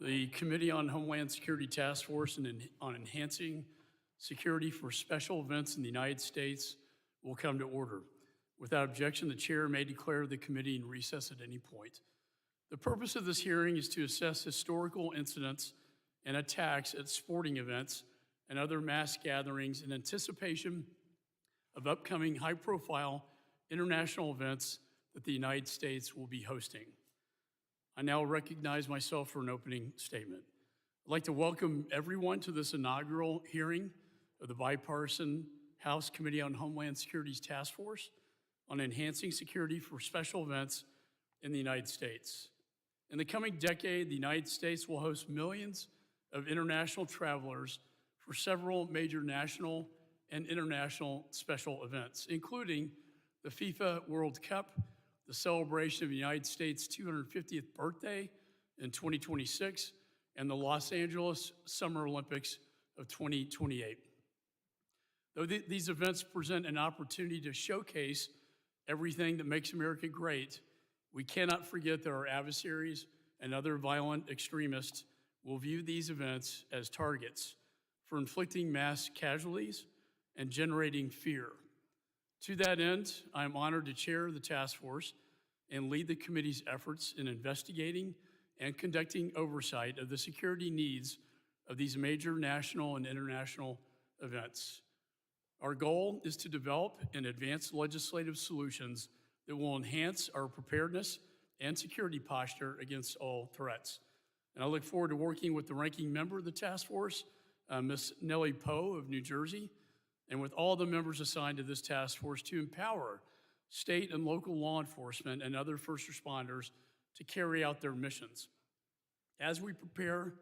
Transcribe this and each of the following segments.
The Committee on Homeland Security Task Force on Enhancing Security for Special Events in the United States will come to order. Without objection, the chair may declare the committee in recess at any point. The purpose of this hearing is to assess historical incidents and attacks at sporting events and other mass gatherings in anticipation of upcoming high-profile international events that the United States will be hosting. I now recognize myself for an opening statement. I'd like to welcome everyone to this inaugural hearing of the bipartisan House Committee on Homeland Security's Task Force on Enhancing Security for Special Events in the United States. In the coming decade, the United States will host millions of international travelers for several major national and international special events, including the FIFA World Cup, the celebration of the United States' 250th birthday in 2026, and the Los Angeles Summer Olympics of 2028. Though these events present an opportunity to showcase everything that makes America great, we cannot forget that our adversaries and other violent extremists will view these events as targets for inflicting mass casualties and generating fear. To that end, I am honored to chair the task force and lead the committee's efforts in investigating and conducting oversight of the security needs of these major national and international events. Our goal is to develop and advance legislative solutions that will enhance our preparedness and security posture against all threats. And I look forward to working with the ranking member of the task force, Ms. Nellie Poe of New Jersey, and with all the members assigned to this task force to empower state and local law enforcement and other first responders to carry out their missions. As we prepare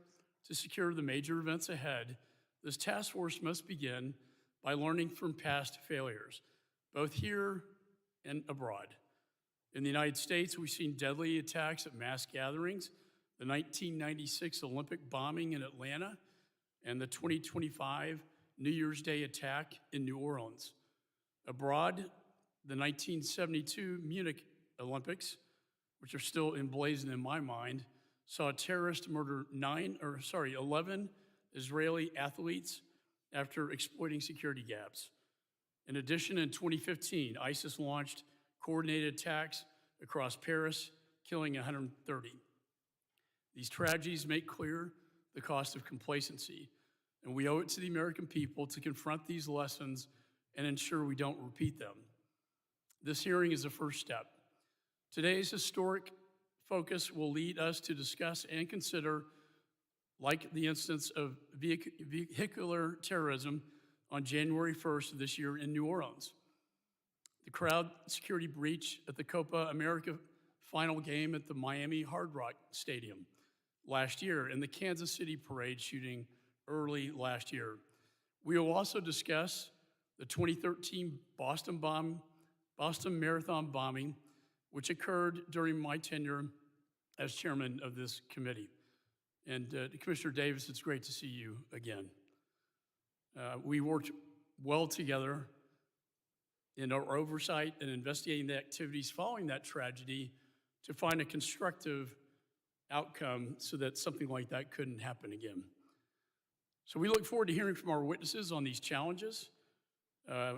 to secure the major events ahead, this task force must begin by learning from past failures, both here and abroad. In the United States, we've seen deadly attacks at mass gatherings, the 1996 Olympic bombing in Atlanta, and the 2025 New Year's Day attack in New Orleans. Abroad, the 1972 Munich Olympics, which are still emblazoned in my mind, saw terrorists murder 11 Israeli athletes after exploiting security gaps. In addition, in 2015, ISIS launched coordinated attacks across Paris, killing 130. These tragedies make clear the cost of complacency, and we owe it to the American people to confront these lessons and ensure we don't repeat them. This hearing is the first step. Today's historic focus will lead us to discuss and consider, like the instance of vehicular terrorism on January 1st of this year in New Orleans, the crowd security breach at the Copa America final game at the Miami Hard Rock Stadium last year, and the Kansas City parade shooting early last year. We will also discuss the 2013 Boston Marathon bombing, which occurred during my tenure as chairman of this committee. And Commissioner Davis, it's great to see you again. We worked well together in our oversight and investigating the activities following that tragedy to find a constructive outcome so that something like that couldn't happen again. So we look forward to hearing from our witnesses on these challenges,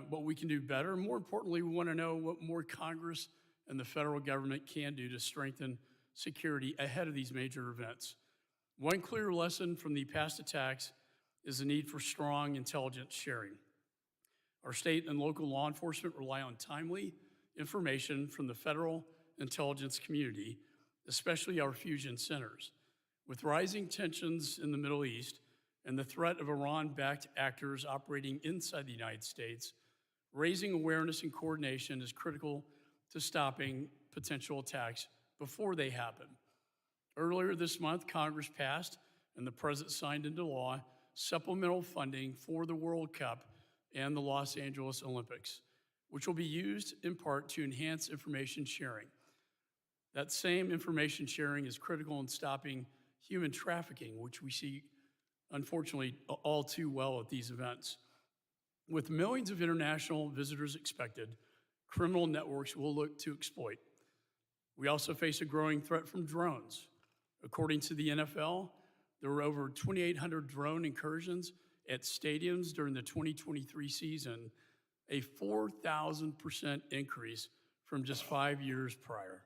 what we can do better. More importantly, we want to know what more Congress and the federal government can do to strengthen security ahead of these major events. One clear lesson from the past attacks is the need for strong intelligence sharing. Our state and local law enforcement rely on timely information from the federal intelligence community, especially our fusion centers. With rising tensions in the Middle East and the threat of Iran-backed actors operating inside the United States, raising awareness and coordination is critical to stopping potential attacks before they happen. Earlier this month, Congress passed and the President signed into law supplemental funding for the World Cup and the Los Angeles Olympics, which will be used in part to enhance information sharing. That same information sharing is critical in stopping human trafficking, which we see, unfortunately, all too well at these events. With millions of international visitors expected, criminal networks will look to exploit. We also face a growing threat from drones. According to the NFL, There were over 2,800 drone incursions at stadiums during the 2023 season, a 4,000% increase from just 5 years prior.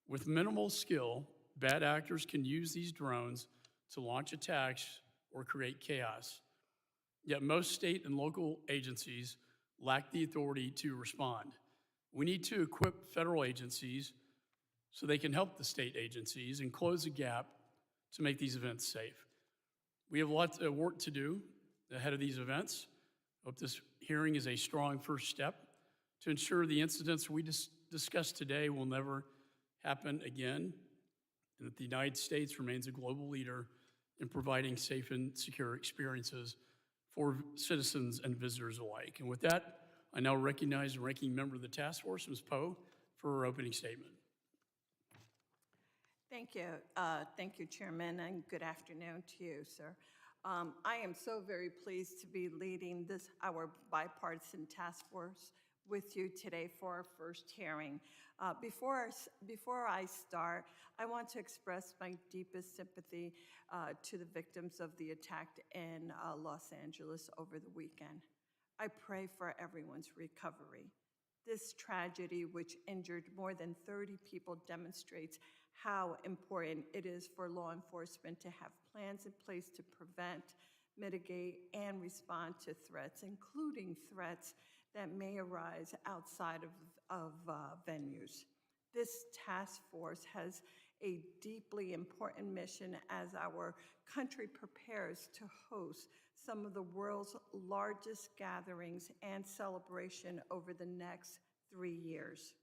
With minimal skill, bad actors can use these drones to launch attacks or create chaos. Yet most state and local agencies lack the authority to respond. We need to equip federal agencies so they can help the state agencies and close the gap to make these events safe. We have lots of work to do ahead of these events. I hope this hearing is a strong first step to ensure the incidents we discussed today will never happen again, and that the United States remains a global leader in providing safe and secure experiences for citizens and visitors alike. And with that, I now recognize the ranking member of the task force, Ms. Poe, for her opening statement. Thank you. Thank you, Chairman, and good afternoon to you, sir. I am so very pleased to be leading our bipartisan task force with you today for our first hearing. Before I start, I want to express my deepest sympathy to the victims of the attack in Los Angeles over the weekend. I pray for everyone's recovery. This tragedy, which injured more than 30 people, demonstrates how important it is for law enforcement to have plans in place to prevent, mitigate, and respond to threats, including threats that may arise outside of venues. This task force has a deeply important mission as our country prepares to host some of the world's largest gatherings and celebration over the next 3 years.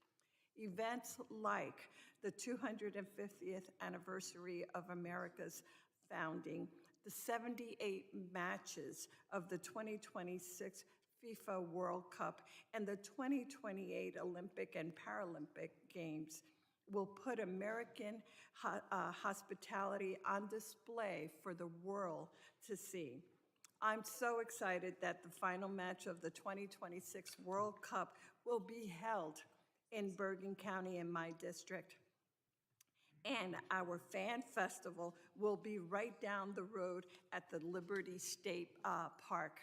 Events like the 250th anniversary of America's founding, the 78 matches of the 2026 FIFA World Cup, and the 2028 Olympic and Paralympic Games will put American hospitality on display for the world to see. I'm so excited that the final match of the 2026 World Cup will be held in Bergen County in my district. And our fan festival will be right down the road at the Liberty State Park.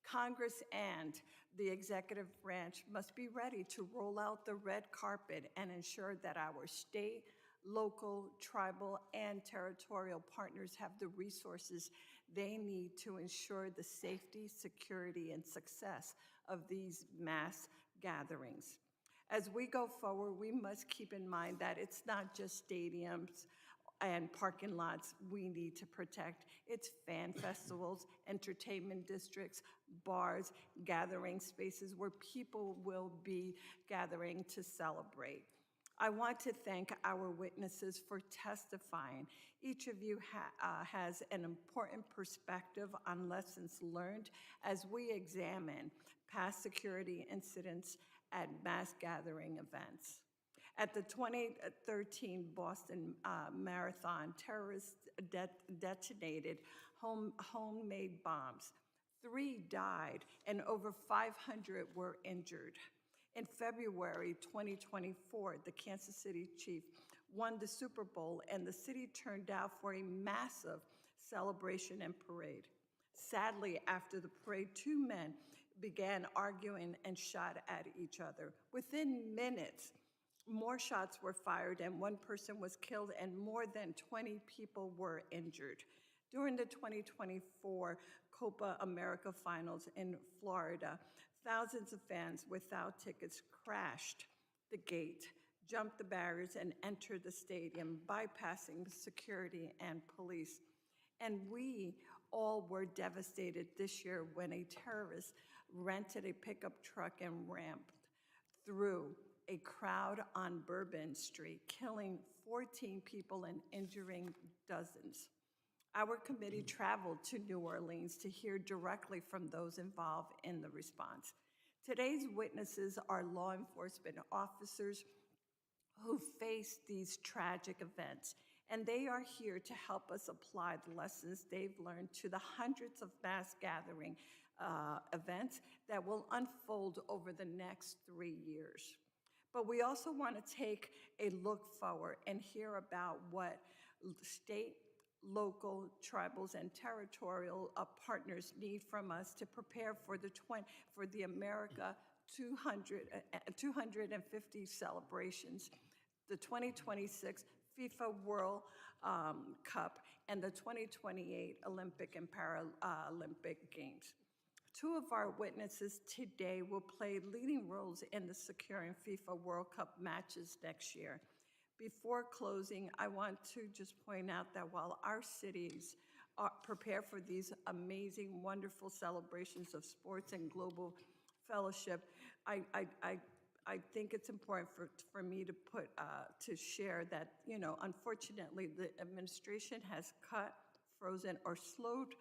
Congress and the executive branch must be ready to roll out the red carpet and ensure that our state, local, tribal, and territorial partners have the resources they need to ensure the safety, security, and success of these mass gatherings. As we go forward, we must keep in mind that it's not just stadiums and parking lots we need to protect. It's fan festivals, entertainment districts, bars, gathering spaces where people will be gathering to celebrate. I want to thank our witnesses for testifying. Each of you has an important perspective on lessons learned as we examine past security incidents at mass gathering events. At the 2013 Boston Marathon, terrorists detonated homemade bombs. 3 died and over 500 were injured. In February 2024, the Kansas City Chiefs won the Super Bowl and the city turned out for a massive celebration and parade. Sadly, after the parade, 2 men began arguing and shot at each other. Within minutes, more shots were fired and 1 person was killed and more than 20 people were injured. During the 2024 Copa America Finals in Florida, thousands of fans without tickets crashed the gate, jumped the barriers, and entered the stadium, bypassing security and police. And we all were devastated this year when a terrorist rented a pickup truck and ramped through a crowd on Bourbon Street, killing 14 people and injuring dozens. Our committee traveled to New Orleans to hear directly from those involved in the response. Today's witnesses are law enforcement officers who face these tragic events, and they are here to help us apply the lessons they've learned to the hundreds of mass gathering events that will unfold over the next 3 years. But we also want to take a look forward and hear about what state, local, tribals, and territorial partners need from us to prepare for the America 250 celebrations, the 2026 FIFA World Cup, and the 2028 Olympic and Paralympic Games. Two of our witnesses today will play leading roles in the securing FIFA World Cup matches next year. Before closing, I want to just point out that while our cities prepare for these amazing, wonderful celebrations of sports and global fellowship, I think it's important for me to share that, unfortunately, the administration has cut, frozen, or slowed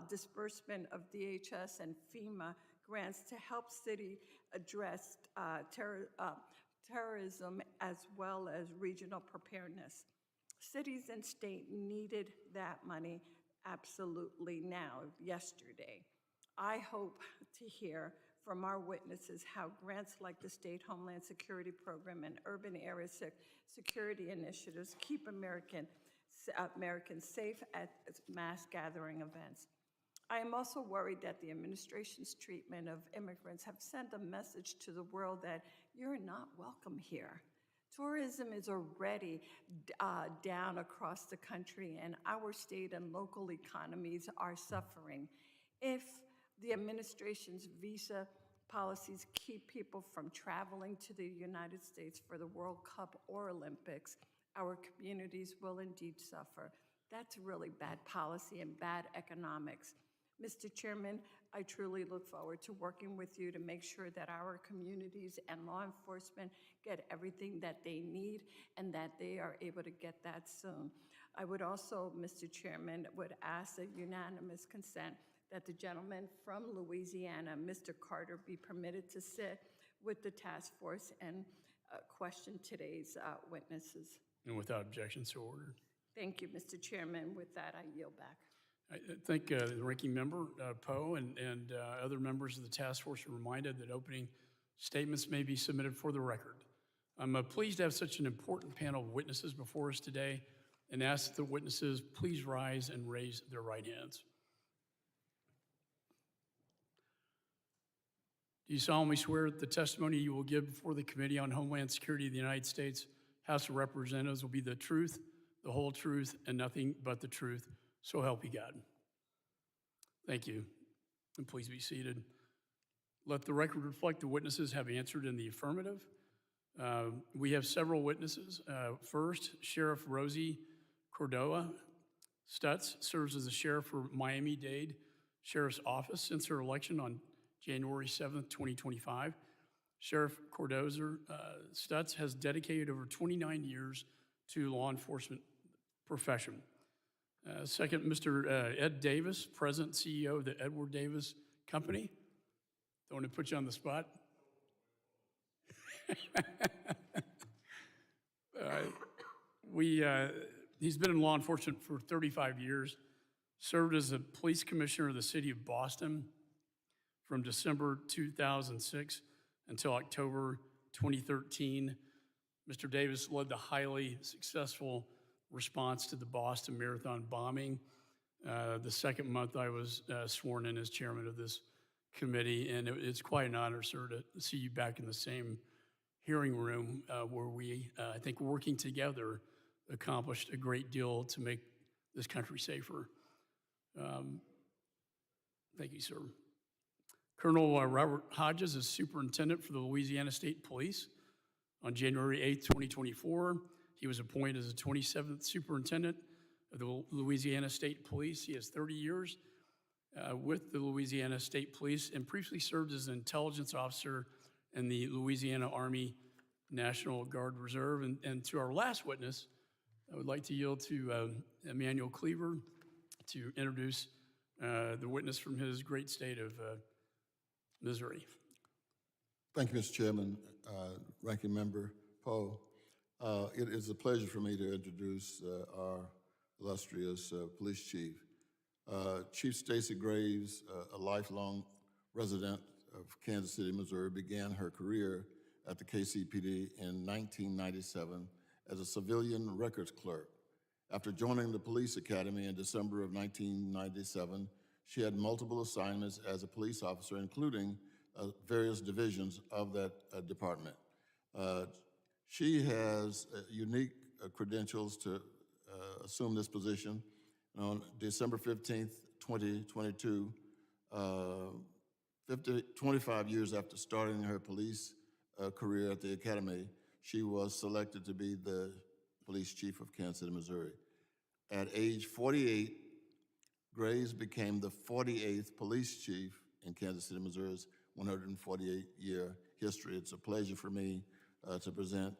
disbursement of DHS and FEMA grants to help city address terrorism as well as regional preparedness. Cities and state needed that money absolutely now, yesterday. I hope to hear from our witnesses how grants like the State Homeland Security Program and urban area security initiatives keep Americans safe at mass gathering events. I am also worried that the administration's treatment of immigrants have sent a message to the world that you're not welcome here. Tourism is already down across the country, and our state and local economies are suffering. If the administration's visa policies keep people from traveling to the United States for the World Cup or Olympics, our communities will indeed suffer. That's really bad policy and bad economics. Mr. Chairman, I truly look forward to working with you to make sure that our communities and law enforcement get everything that they need and that they are able to get that soon. I would also, Mr. Chairman, would ask a unanimous consent that the gentleman from Louisiana, Mr. Carter, be permitted to sit with the task force and question today's witnesses. And without objection, so ordered. Thank you, Mr. Chairman. With that, I yield back. I think the ranking member, Poe, and other members of the task force are reminded that opening statements may be submitted for the record. I'm pleased to have such an important panel of witnesses before us today and ask that the witnesses please rise and raise their right hands. Do you solemnly swear that the testimony you will give before the Committee on Homeland Security of the United States House of Representatives will be the truth, the whole truth, and nothing but the truth? So help you God. Thank you. And please be seated. Let the record reflect the witnesses have answered in the affirmative. We have several witnesses. First, Sheriff Rosie Cordova Stutz serves as the sheriff for Miami-Dade Sheriff's Office since her election on January 7th, 2025. Sheriff Cordova Stutz has dedicated over 29 years to law enforcement profession. Second, Mr. Ed Davis, President and CEO of the Edward Davis Company. Don't want to put you on the spot. He's been in law enforcement for 35 years, served as a police commissioner of the city of Boston from December 2006 until October 2013. Mr. Davis led the highly successful response to the Boston Marathon bombing. The second month I was sworn in as chairman of this committee, and it's quite an honor, sir, to see you back in the same hearing room where we, I think working together, accomplished a great deal to make this country safer. Thank you, sir. Colonel Robert Hodges is superintendent for the Louisiana State Police. On January 8th, 2024, he was appointed as the 27th superintendent of the Louisiana State Police. He has 30 years with the Louisiana State Police and previously served as an intelligence officer in the Louisiana Army National Guard Reserve. And to our last witness, I would like to yield to Emmanuel Cleaver to introduce the witness from his great state of Missouri. Thank you, Mr. Chairman, Ranking Member Poe. It is a pleasure for me to introduce our illustrious police chief. Chief Stacey Graves, a lifelong resident of Kansas City, Missouri, began her career at the KCPD in 1997 as a civilian records clerk After joining the police academy in December of 1997, she had multiple assignments as a police officer, including various divisions of that department. She has unique credentials to assume this position. On December 15th, 2022, 25 years after starting her police career at the academy, she was selected to be the police chief of Kansas City, Missouri. At age 48, Graves became the 48th police chief in Kansas City, Missouri's 148-year history. It's a pleasure for me to present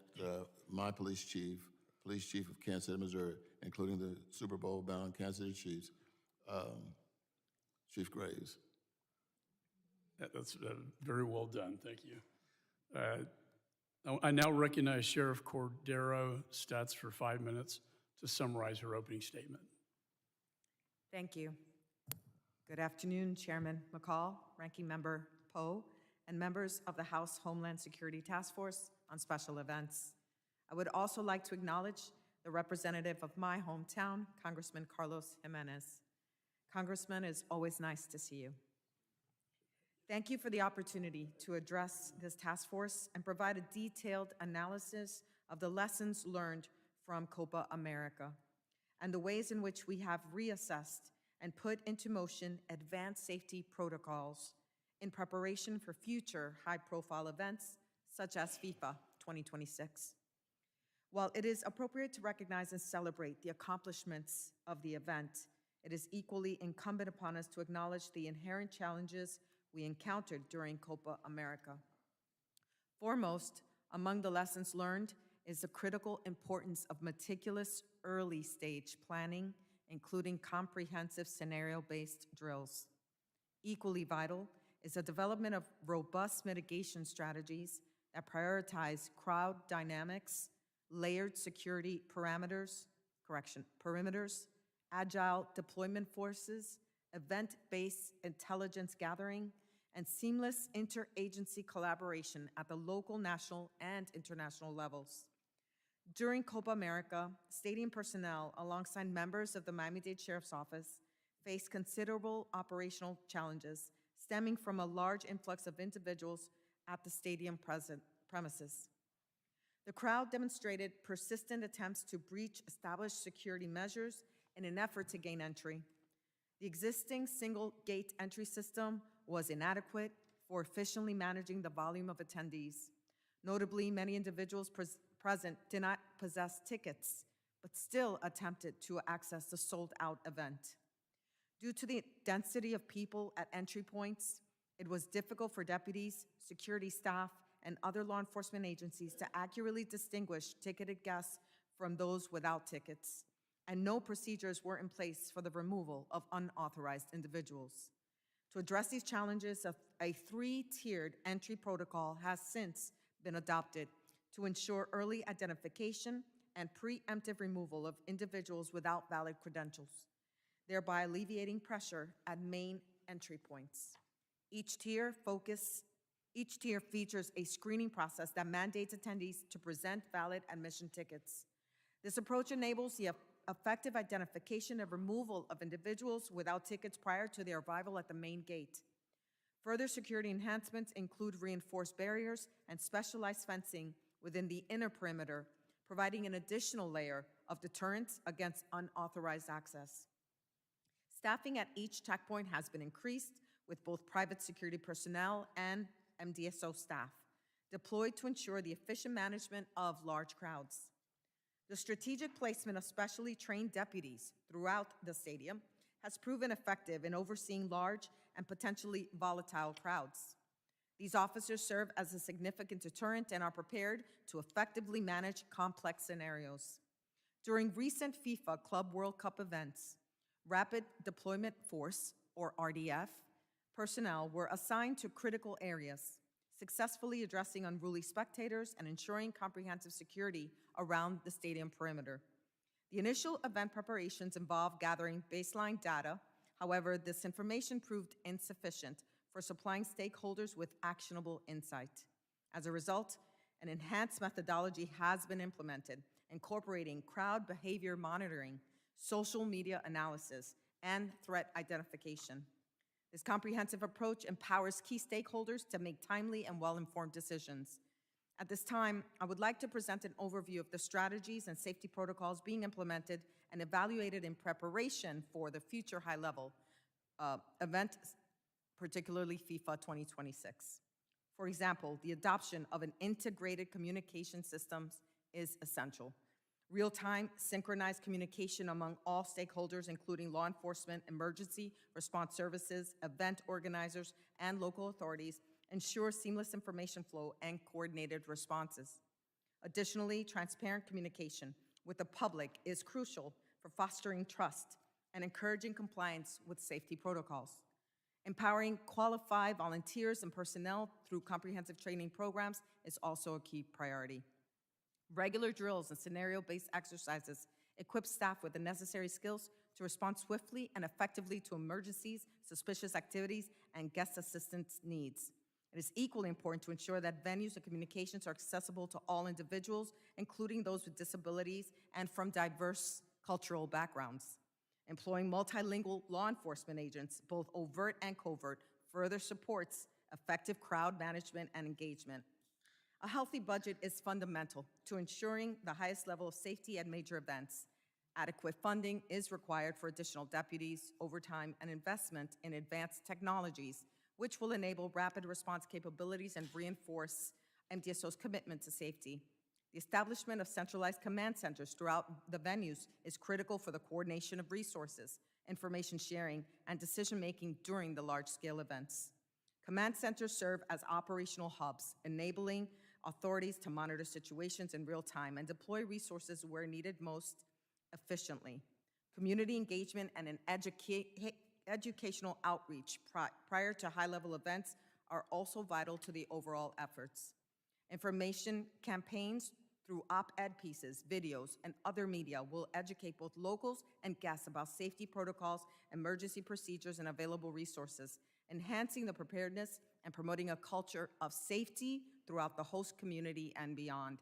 my police chief of Kansas City, Missouri, including the Super Bowl-bound Kansas City Chiefs, Chief Graves. That's very well done, thank you. I now recognize Sheriff Cordero Stutz for 5 minutes to summarize her opening statement. Thank you. Good afternoon, Chairman McCall, Ranking Member Poe, and members of the House Homeland Security Task Force on Special Events. I would also like to acknowledge the representative of my hometown, Congressman Carlos Jimenez. Congressman, it's always nice to see you. Thank you for the opportunity to address this task force and provide a detailed analysis of the lessons learned from Copa America and the ways in which we have reassessed and put into motion advanced safety protocols in preparation for future high-profile events such as FIFA 2026. While it is appropriate to recognize and celebrate the accomplishments of the event, it is equally incumbent upon us to acknowledge the inherent challenges we encountered during Copa America. Foremost, among the lessons learned is the critical importance of meticulous early-stage planning, including comprehensive scenario-based drills. Equally vital is the development of robust mitigation strategies that prioritize crowd dynamics, layered security perimeters, agile deployment forces, event-based intelligence gathering, and seamless interagency collaboration at the local, national, and international levels. During Copa America, stadium personnel, alongside members of the Miami-Dade Sheriff's Office, faced considerable operational challenges stemming from a large influx of individuals at the stadium premises. The crowd demonstrated persistent attempts to breach established security measures in an effort to gain entry. The existing single-gate entry system was inadequate for efficiently managing the volume of attendees. Notably, many individuals present did not possess tickets, but still attempted to access the sold-out event. Due to the density of people at entry points, it was difficult for deputies, security staff, and other law enforcement agencies to accurately distinguish ticketed guests from those without tickets, and no procedures were in place for the removal of unauthorized individuals. To address these challenges, a three-tiered entry protocol has since been adopted to ensure early identification and preemptive removal of individuals without valid credentials, thereby alleviating pressure at main entry points. Each tier features a screening process that mandates attendees to present valid admission tickets. This approach enables the effective identification and removal of individuals without tickets prior to their arrival at the main gate. Further security enhancements include reinforced barriers and specialized fencing within the inner perimeter, providing an additional layer of deterrence against unauthorized access. Staffing at each checkpoint has been increased, with both private security personnel and MDSO staff deployed to ensure the efficient management of large crowds. The strategic placement of specially trained deputies throughout the stadium has proven effective in overseeing large and potentially volatile crowds. These officers serve as a significant deterrent and are prepared to effectively manage complex scenarios. During recent FIFA Club World Cup events, Rapid Deployment Force, or RDF, personnel were assigned to critical areas, successfully addressing unruly spectators and ensuring comprehensive security around the stadium perimeter. The initial event preparations involved gathering baseline data. However, this information proved insufficient for supplying stakeholders with actionable insight. As a result, an enhanced methodology has been implemented incorporating crowd behavior monitoring, social media analysis, and threat identification. This comprehensive approach empowers key stakeholders to make timely and well-informed decisions. At this time, I would like to present an overview of the strategies and safety protocols being implemented and evaluated in preparation for the future high-level event, particularly FIFA 2026. For example, the adoption of an integrated communication system is essential. Real-time, synchronized communication among all stakeholders, including law enforcement, emergency response services, event organizers, and local authorities, ensures seamless information flow and coordinated responses. Additionally, transparent communication with the public is crucial for fostering trust and encouraging compliance with safety protocols. Empowering qualified volunteers and personnel through comprehensive training programs is also a key priority. Regular drills and scenario-based exercises equip staff with the necessary skills to respond swiftly and effectively to emergencies, suspicious activities, and guest assistance needs. It is equally important to ensure that venues and communications are accessible to all individuals, including those with disabilities and from diverse cultural backgrounds. Employing multilingual law enforcement agents, both overt and covert, further supports effective crowd management and engagement. A healthy budget is fundamental to ensuring the highest level of safety at major events. Adequate funding is required for additional deputies, overtime, and investment in advanced technologies, which will enable rapid response capabilities and reinforce MDSO's commitment to safety. The establishment of centralized command centers throughout the venues is critical for the coordination of resources, information sharing, and decision-making during the large-scale events. Command centers serve as operational hubs, enabling authorities to monitor situations in real time and deploy resources where needed most efficiently. Community engagement and an educational outreach prior to high-level events are also vital to the overall efforts. Information campaigns through op-ed pieces, videos, and other media will educate both locals and guests about safety protocols, emergency procedures, and available resources, enhancing the preparedness and promoting a culture of safety throughout the host community and beyond.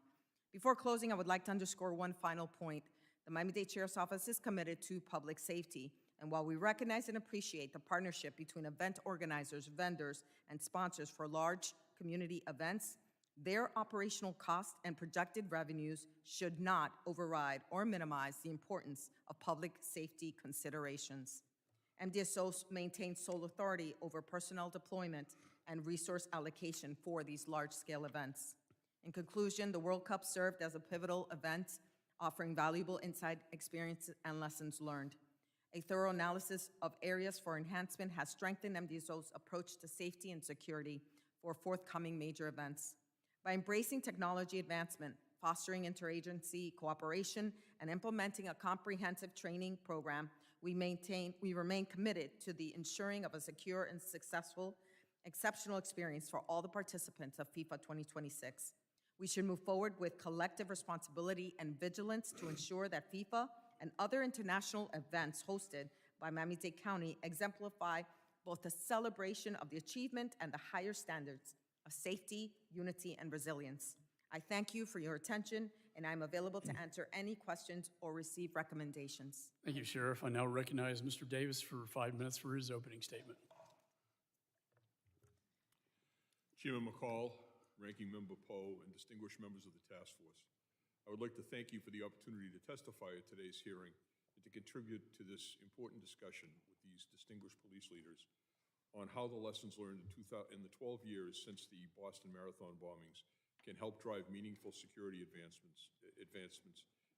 Before closing, I would like to underscore one final point. The Miami-Dade Sheriff's Office is committed to public safety, and while we recognize and appreciate the partnership between event organizers, vendors, and sponsors for large community events, their operational costs and projected revenues should not override or minimize the importance of public safety considerations. MDSO maintains sole authority over personnel deployment and resource allocation for these large-scale events. In conclusion, the World Cup served as a pivotal event, offering valuable insight, experience, and lessons learned. A thorough analysis of areas for enhancement has strengthened MDSO's approach to safety and security for forthcoming major events. By embracing technology advancement, fostering interagency cooperation, and implementing a comprehensive training program, we remain committed to the ensuring of a secure and successful, exceptional experience for all the participants of FIFA 2026. We should move forward with collective responsibility and vigilance to ensure that FIFA and other international events hosted by Miami-Dade County exemplify both the celebration of the achievement and the higher standards of safety, unity, and resilience. I thank you for your attention, and I'm available to answer any questions or receive recommendations. Thank you, Sheriff. I now recognize Mr. Davis for 5 minutes for his opening statement. Chairman McCall, Ranking Member Poe, and distinguished members of the task force, I would like to thank you for the opportunity to testify at today's hearing and to contribute to this important discussion with these distinguished police leaders on how the lessons learned in the 12 years since the Boston Marathon bombings can help drive meaningful security advancements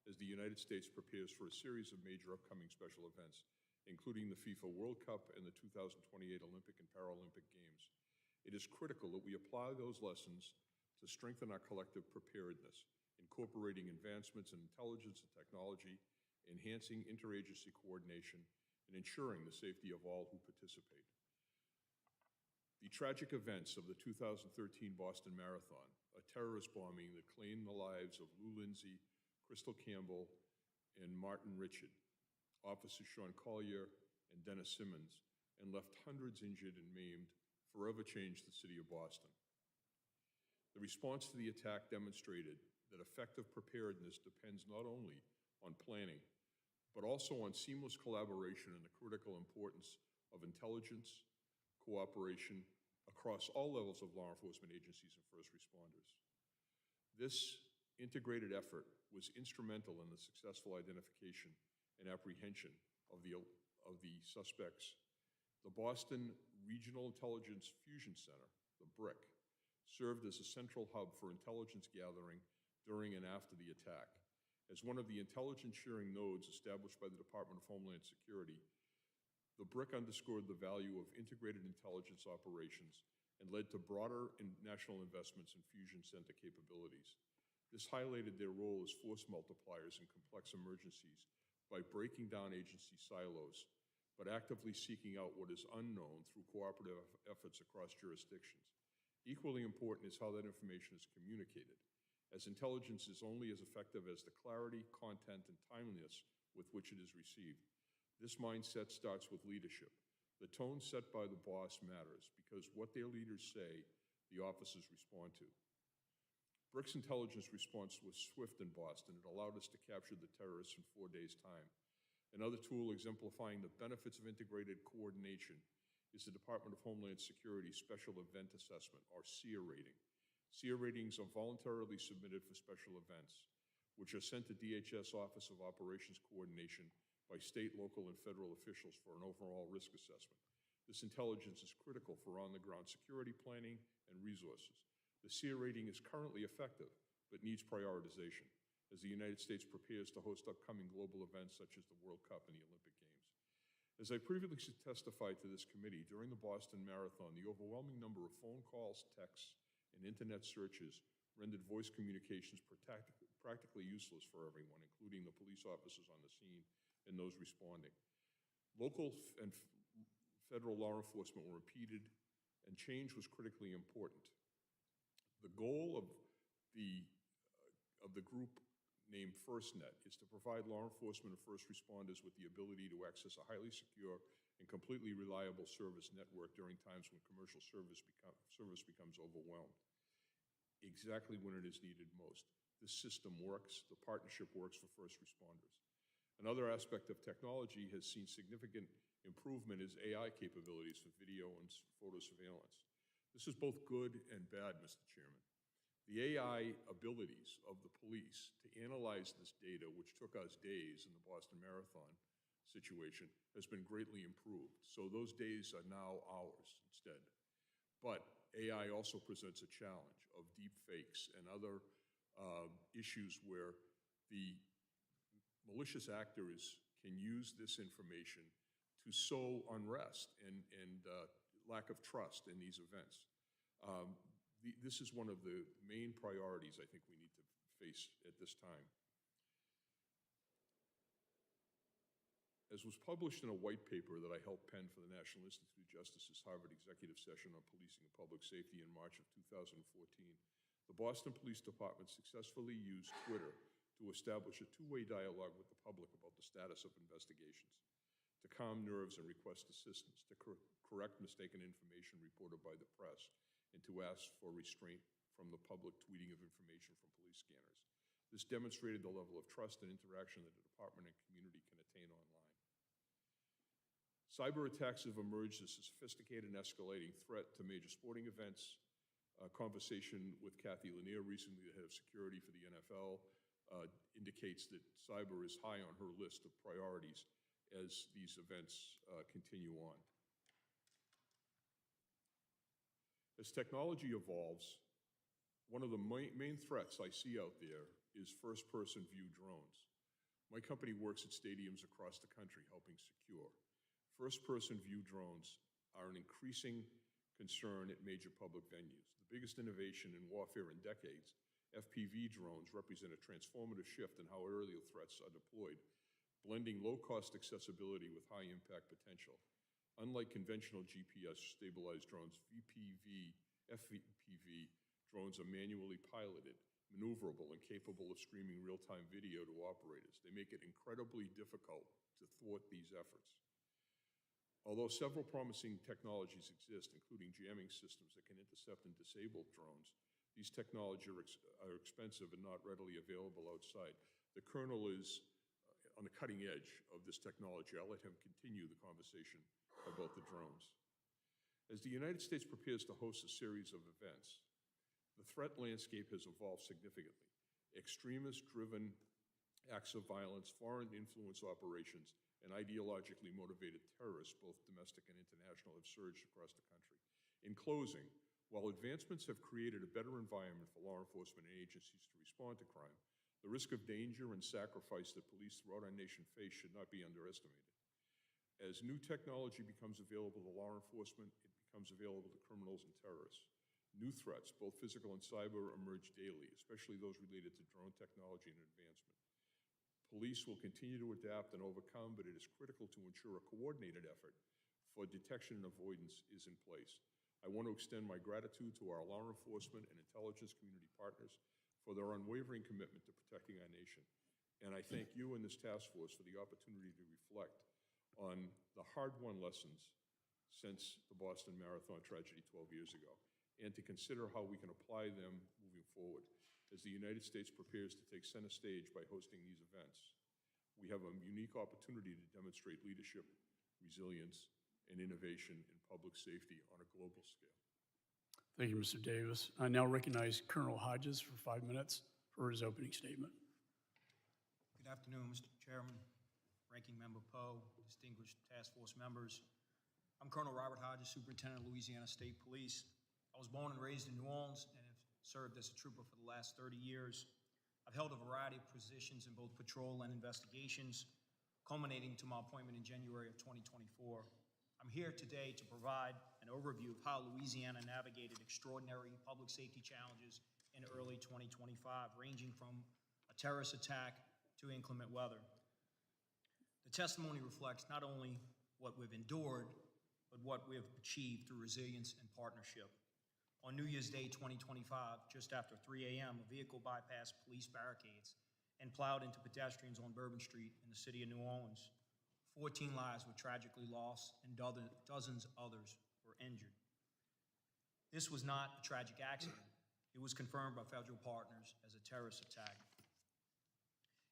as the United States prepares for a series of major upcoming special events, including the FIFA World Cup and the 2028 Olympic and Paralympic Games. It is critical that we apply those lessons to strengthen our collective preparedness, incorporating advancements in intelligence and technology, enhancing interagency coordination, and ensuring the safety of all who participate. The tragic events of the 2013 Boston Marathon, a terrorist bombing that claimed the lives of Lou Lindsay, Crystal Campbell, and Martin Richard, Officers Sean Collier and Dennis Simmons, and left hundreds injured and maimed, forever changed the city of Boston. The response to the attack demonstrated that effective preparedness depends not only on planning, but also on seamless collaboration and the critical importance of intelligence, cooperation across all levels of law enforcement agencies and first responders. This integrated effort was instrumental in the successful identification and apprehension of the suspects. The Boston Regional Intelligence Fusion Center, the BRIC, served as a central hub for intelligence gathering during and after the attack. As one of the intelligence sharing nodes established by the Department of Homeland Security, the BRIC underscored the value of integrated intelligence operations and led to broader national investments in fusion center capabilities. This highlighted their role as force multipliers in complex emergencies by breaking down agency silos, but actively seeking out what is unknown through cooperative efforts across jurisdictions. Equally important is how that information is communicated, as intelligence is only as effective as the clarity, content, and timeliness with which it is received. This mindset starts with leadership. The tone set by the boss matters because what their leaders say, the officers respond to. BRIC's intelligence response was swift in Boston. It allowed us to capture the terrorists in 4 days' time. Another tool exemplifying the benefits of integrated coordination is the Department of Homeland Security Special Event Assessment, or SEER rating. SEER ratings are voluntarily submitted for special events, which are sent to DHS Office of Operations Coordination by state, local, and federal officials for an overall risk assessment. This intelligence is critical for on-the-ground security planning and resources. The SEER rating is currently effective, but needs prioritization as the United States prepares to host upcoming global events such as the World Cup and the Olympic Games. As I previously testified to this committee, during the Boston Marathon, the overwhelming number of phone calls, texts, and internet searches rendered voice communications practically useless for everyone, including the police officers on the scene and those responding. Local and federal law enforcement were impeded, and change was critically important. The goal of the group named FirstNet is to provide law enforcement and first responders with the ability to access a highly secure and completely reliable service network during times when commercial service becomes overwhelmed, exactly when it is needed most. This system works, the partnership works for first responders. Another aspect of technology has seen significant improvement is AI capabilities for video and photo surveillance. This is both good and bad, Mr. Chairman. The AI abilities of the police to analyze this data, which took us days in the Boston Marathon situation, has been greatly improved. So those days are now ours instead. But AI also presents a challenge of deep fakes and other issues where the malicious actors can use this information to sow unrest and lack of trust in these events. This is one of the main priorities I think we need to face at this time. As was published in a white paper that I helped pen for the National Institute of Justice's Harvard Executive Session on Policing and Public Safety in March of 2014, the Boston Police Department successfully used Twitter to establish a two-way dialogue with the public about the status of investigations, to calm nerves and request assistance, to correct mistaken information reported by the press, and to ask for restraint from the public tweeting of information from police scanners. This demonstrated the level of trust and interaction that the department and community can attain online. Cyber attacks have emerged as a sophisticated and escalating threat to major sporting events. A conversation with Kathy Lanier recently, the head of security for the NFL, indicates that cyber is high on her list of priorities as these events continue on. As technology evolves, one of the main threats I see out there is first-person view drones. My company works at stadiums across the country helping secure. First-person view drones are an increasing concern at major public venues. The biggest innovation in warfare in decades, FPV drones represent a transformative shift in how aerial threats are deployed, blending low-cost accessibility with high-impact potential. Unlike conventional GPS-stabilized drones, FPV drones are manually piloted, maneuverable, and capable of streaming real-time video to operators. They make it incredibly difficult to thwart these efforts. Although several promising technologies exist, including jamming systems that can intercept and disable drones, These technologies are expensive and not readily available outside. The colonel is on the cutting edge of this technology. I'll let him continue the conversation about the drones. As the United States prepares to host a series of events, the threat landscape has evolved significantly. Extremist-driven acts of violence, foreign influence operations, and ideologically motivated terrorists, both domestic and international, have surged across the country. In closing, while advancements have created a better environment for law enforcement and agencies to respond to crime, the risk of danger and sacrifice that police throughout our nation face should not be underestimated. As new technology becomes available to law enforcement, it becomes available to criminals and terrorists. New threats, both physical and cyber, emerge daily, especially those related to drone technology and advancement. Police will continue to adapt and overcome, but it is critical to ensure a coordinated effort for detection and avoidance is in place. I want to extend my gratitude to our law enforcement and intelligence community partners for their unwavering commitment to protecting our nation. And I thank you and this task force for the opportunity to reflect on the hard-won lessons since the Boston Marathon tragedy 12 years ago, and to consider how we can apply them moving forward. As the United States prepares to take center stage by hosting these events, we have a unique opportunity to demonstrate leadership, resilience, and innovation in public safety on a global scale. Thank you, Mr. Davis. I now recognize Colonel Hodges for 5 minutes for his opening statement. Good afternoon, Mr. Chairman, Ranking Member Poe, distinguished task force members. I'm Colonel Robert Hodges, Superintendent of Louisiana State Police. I was born and raised in New Orleans and have served as a trooper for the last 30 years. I've held a variety of positions in both patrol and investigations, culminating to my appointment in January of 2024. I'm here today to provide an overview of how Louisiana navigated extraordinary public safety challenges in early 2025, ranging from a terrorist attack to inclement weather. The testimony reflects not only what we've endured, but what we have achieved through resilience and partnership. On New Year's Day 2025, just after 3 a.m., a vehicle bypassed police barricades and plowed into pedestrians on Bourbon Street in the city of New Orleans. 14 lives were tragically lost and dozens others were injured. This was not a tragic accident. It was confirmed by federal partners as a terrorist attack.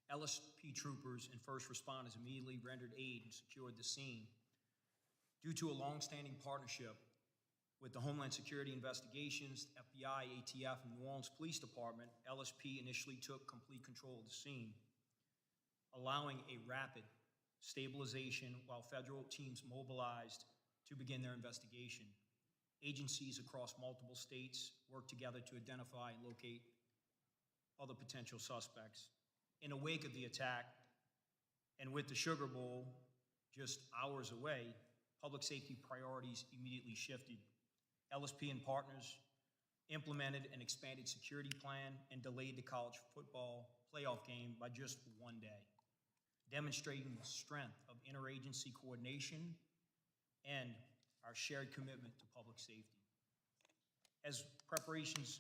LSP troopers and first responders immediately rendered aid and secured the scene. Due to a long-standing partnership with the Homeland Security Investigations, FBI, ATF, and New Orleans Police Department, LSP initially took complete control of the scene, allowing a rapid stabilization while federal teams mobilized to begin their investigation. Agencies across multiple states worked together to identify and locate other potential suspects. In the wake of the attack, and with the Sugar Bowl just hours away, public safety priorities immediately shifted. LSP and partners implemented an expanded security plan and delayed the college football playoff game by just 1 day, demonstrating the strength of interagency coordination and our shared commitment to public safety. As preparations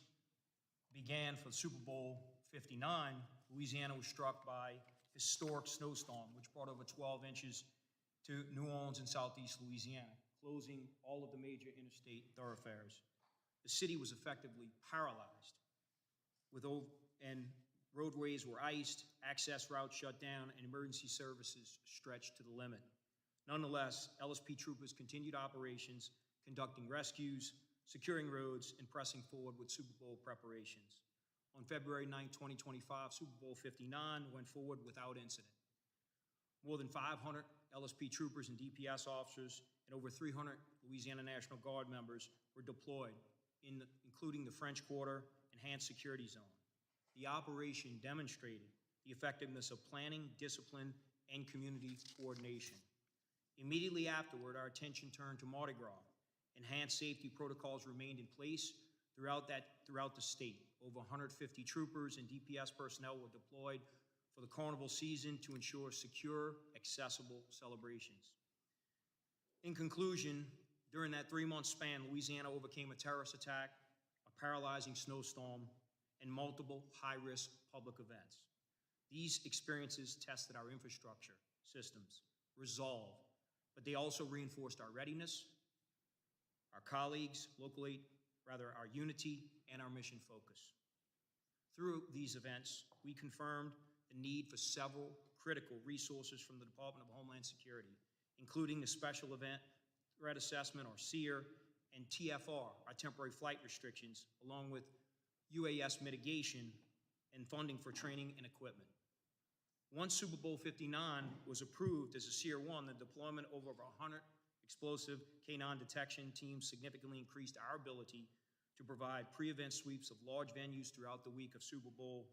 began for Super Bowl 59, Louisiana was struck by historic snowstorm, which brought over 12 inches to New Orleans and southeast Louisiana, closing all of the major interstate thoroughfares. The city was effectively paralyzed, and roadways were iced, access routes shut down, and emergency services stretched to the limit. Nonetheless, LSP troopers continued operations, conducting rescues, securing roads, and pressing forward with Super Bowl preparations. On February 9, 2025, Super Bowl 59 went forward without incident. More than 500 LSP troopers and DPS officers and over 300 Louisiana National Guard members were deployed, including the French Quarter Enhanced Security Zone. The operation demonstrated the effectiveness of planning, discipline, and community coordination. Immediately afterward, our attention turned to Mardi Gras. Enhanced safety protocols remained in place throughout the state. Over 150 troopers and DPS personnel were deployed for the carnival season to ensure secure, accessible celebrations. In conclusion, during that 3-month span, Louisiana overcame a terrorist attack, a paralyzing snowstorm, and multiple high-risk public events. These experiences tested our infrastructure, systems, resolve, but they also reinforced our readiness. Our colleagues, local our unity and our mission focus. Through these events, we confirmed the need for several critical resources from the Department of Homeland Security, including the Special Event Threat Assessment, or SEER, and TFR, our temporary flight restrictions, along with UAS mitigation and funding for training and equipment. Once Super Bowl 59 was approved as a SEER 1, the deployment of over 100 explosive K9 detection teams significantly increased our ability to provide pre-event sweeps of large venues throughout the week of Super Bowl.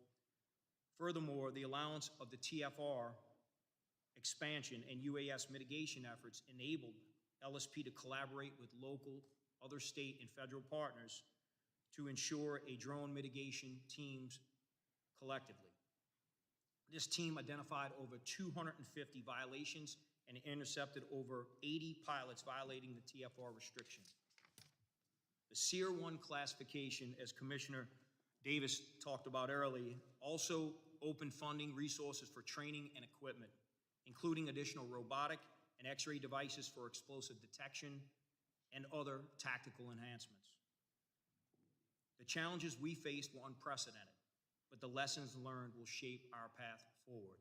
Furthermore, the allowance of the TFR expansion and UAS mitigation efforts enabled LSP to collaborate with local, other state, and federal partners to ensure a drone mitigation teams collectively. This team identified over 250 violations and intercepted over 80 pilots violating the TFR restriction. The SEER 1 classification, as Commissioner Davis talked about earlier, also opened funding resources for training and equipment, including additional robotic and X-ray devices for explosive detection and other tactical enhancements. The challenges we faced were unprecedented, but the lessons learned will shape our path forward.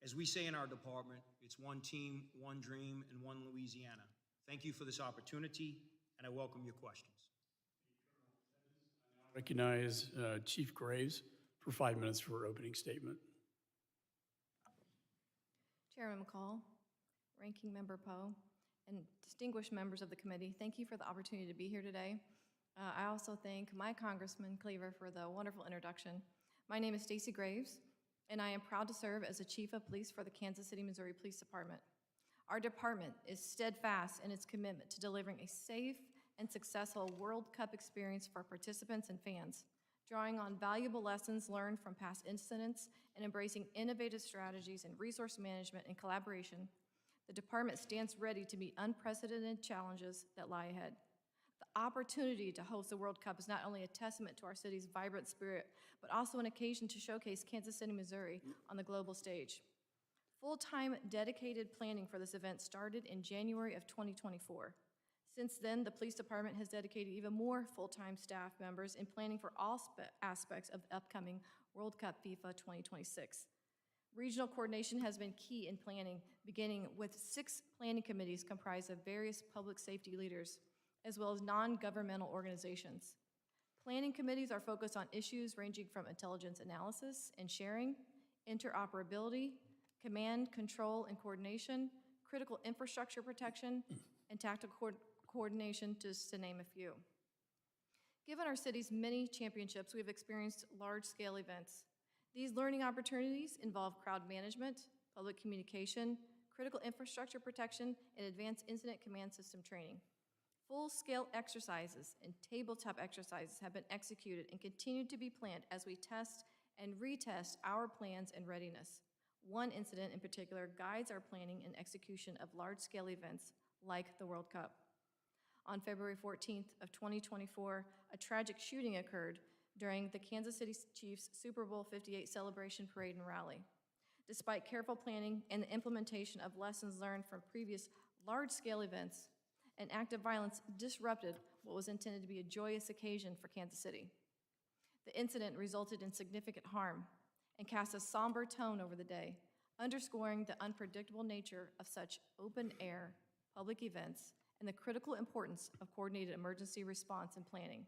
As we say in our department, it's one team, one dream, and one Louisiana. Thank you for this opportunity, and I welcome your questions. Recognize Chief Graves for 5 minutes for her opening statement. Chairman McCall, Ranking Member Poe, and distinguished members of the committee, thank you for the opportunity to be here today. I also thank my Congressman Cleaver for the wonderful introduction. My name is Stacey Graves, and I am proud to serve as the Chief of Police for the Kansas City, Missouri Police Department. Our department is steadfast in its commitment to delivering a safe and successful World Cup experience for participants and fans, drawing on valuable lessons learned from past incidents and embracing innovative strategies in resource management and collaboration. The department stands ready to meet unprecedented challenges that lie ahead. The opportunity to host the World Cup is not only a testament to our city's vibrant spirit, but also an occasion to showcase Kansas City, Missouri on the global stage. Full-time dedicated planning for this event started in January of 2024. Since then, the police department has dedicated even more full-time staff members in planning for all aspects of the upcoming World Cup FIFA 2026. Regional coordination has been key in planning, beginning with 6 planning committees comprised of various public safety leaders, as well as non-governmental organizations. Planning committees are focused on issues ranging from intelligence analysis and sharing, interoperability, command, control, and coordination, critical infrastructure protection, and tactical coordination, just to name a few. Given our city's many championships, we've experienced large-scale events. These learning opportunities involve crowd management, public communication, critical infrastructure protection, and advanced incident command system training. Full-scale exercises and tabletop exercises have been executed and continue to be planned as we test and retest our plans and readiness. One incident in particular guides our planning and execution of large-scale events like the World Cup. On February 14th of 2024, a tragic shooting occurred during the Kansas City Chiefs Super Bowl 58 celebration parade and rally. Despite careful planning and the implementation of lessons learned from previous large-scale events, an act of violence disrupted what was intended to be a joyous occasion for Kansas City. The incident resulted in significant harm and cast a somber tone over the day, underscoring the unpredictable nature of such open-air public events and the critical importance of coordinated emergency response and planning.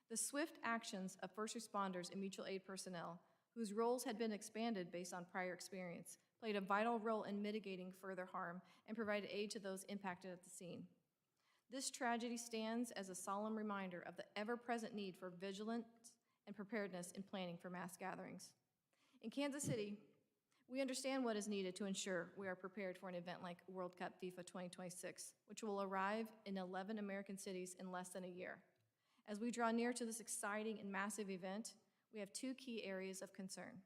The swift actions of first responders and mutual aid personnel, whose roles had been expanded based on prior experience, played a vital role in mitigating further harm and provided aid to those impacted at the scene. This tragedy stands as a solemn reminder of the ever-present need for vigilance and preparedness in planning for mass gatherings. In Kansas City, we understand what is needed to ensure we are prepared for an event like World Cup FIFA 2026, which will arrive in 11 American cities in less than a year. As we draw near to this exciting and massive event, we have 2 key areas of concern.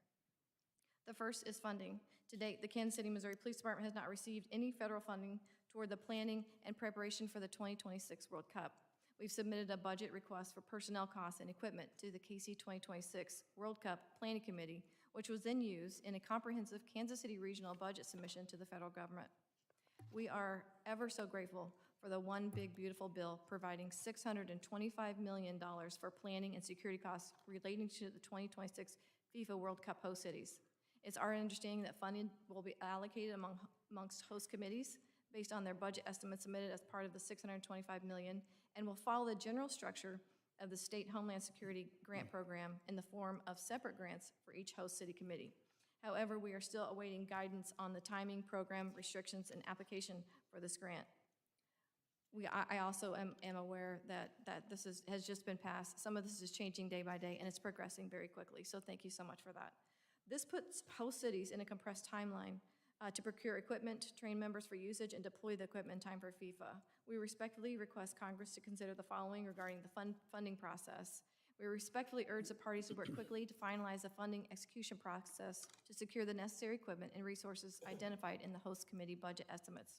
The first is funding. To date, the Kansas City, Missouri Police Department has not received any federal funding toward the planning and preparation for the 2026 World Cup. We've submitted a budget request for personnel costs and equipment to the KC 2026 World Cup Planning Committee, which was then used in a comprehensive Kansas City regional budget submission to the federal government. We are ever so grateful for the One Big Beautiful Bill, providing $625 million for planning and security costs relating to the 2026 FIFA World Cup host cities. It's our understanding that funding will be allocated amongst host committees based on their budget estimates submitted as part of the $625 million, and will follow the general structure of the State Homeland Security Grant Program in the form of separate grants for each host city committee. However, we are still awaiting guidance on the timing, program, restrictions, and application for this grant. I also am aware that this has just been passed. Some of this is changing day by day, and it's progressing very quickly, so thank you so much for that. This puts host cities in a compressed timeline to procure equipment, train members for usage, and deploy the equipment in time for FIFA. We respectfully request Congress to consider the following regarding the funding process. We respectfully urge the parties to work quickly to finalize the funding execution process to secure the necessary equipment and resources identified in the host committee budget estimates.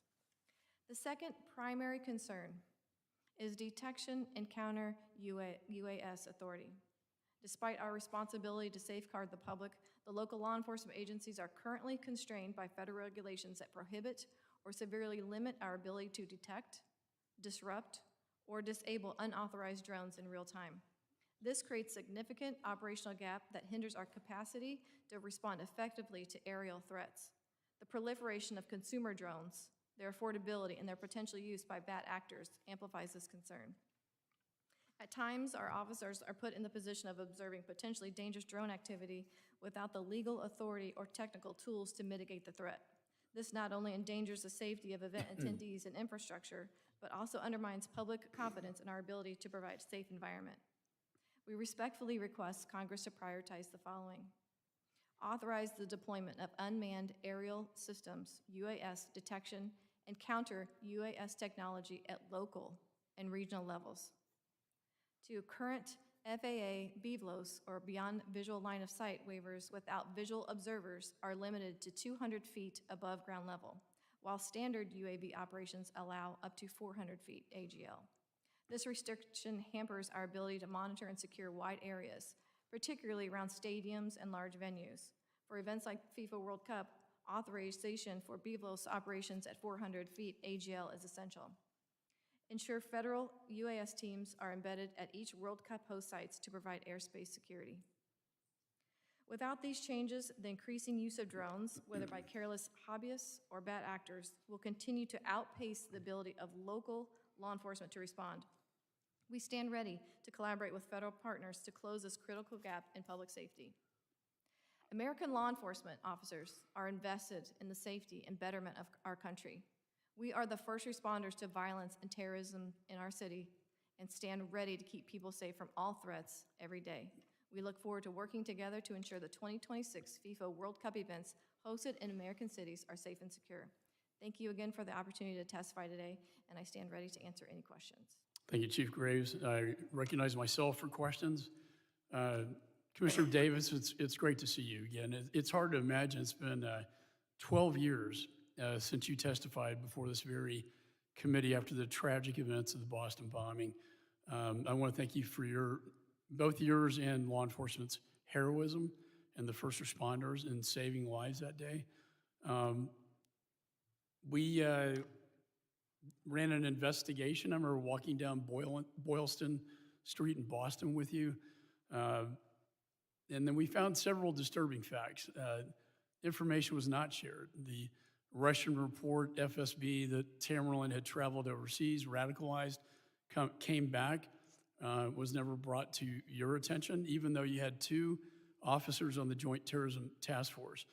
The second primary concern is detection and counter UAS authority. Despite our responsibility to safeguard the public, the local law enforcement agencies are currently constrained by federal regulations that prohibit or severely limit our ability to detect, disrupt, or disable unauthorized drones in real time. This creates significant operational gap that hinders our capacity to respond effectively to aerial threats. The proliferation of consumer drones, their affordability, and their potential use by bad actors amplifies this concern. At times, our officers are put in the position of observing potentially dangerous drone activity without the legal authority or technical tools to mitigate the threat. This not only endangers the safety of event attendees and infrastructure, but also undermines public confidence in our ability to provide a safe environment. We respectfully request Congress to prioritize the following. Authorize the deployment of unmanned aerial systems, UAS detection, and counter UAS technology at local and regional levels. To current FAA BVLOS, or Beyond Visual Line of Sight waivers without visual observers, are limited to 200 feet above ground level, while standard UAV operations allow up to 400 feet AGL. This restriction hampers our ability to monitor and secure wide areas, particularly around stadiums and large venues. For events like FIFA World Cup, authorization for BVLOS operations at 400 feet AGL is essential. Ensure federal UAS teams are embedded at each World Cup host sites to provide airspace security. Without these changes, the increasing use of drones, whether by careless hobbyists or bad actors, will continue to outpace the ability of local law enforcement to respond. We stand ready to collaborate with federal partners to close this critical gap in public safety. American law enforcement officers are invested in the safety and betterment of our country. We are the first responders to violence and terrorism in our city and stand ready to keep people safe from all threats every day. We look forward to working together to ensure the 2026 FIFA World Cup events hosted in American cities are safe and secure. Thank you again for the opportunity to testify today, and I stand ready to answer any questions. Thank you, Chief Graves. I recognize myself for questions. Commissioner Davis, it's great to see you again. It's hard to imagine. It's been 12 years since you testified before this very committee after the tragic events of the Boston bombing. I want to thank you for both yours and law enforcement's heroism and the first responders in saving lives that day. We ran an investigation. I remember walking down Boylston Street in Boston with you. And then we found several disturbing facts. Information was not shared. The Russian report, FSB, that Tamerlan had traveled overseas, radicalized, came back, was never brought to your attention, even though you had 2 officers on the Joint Terrorism Task Force.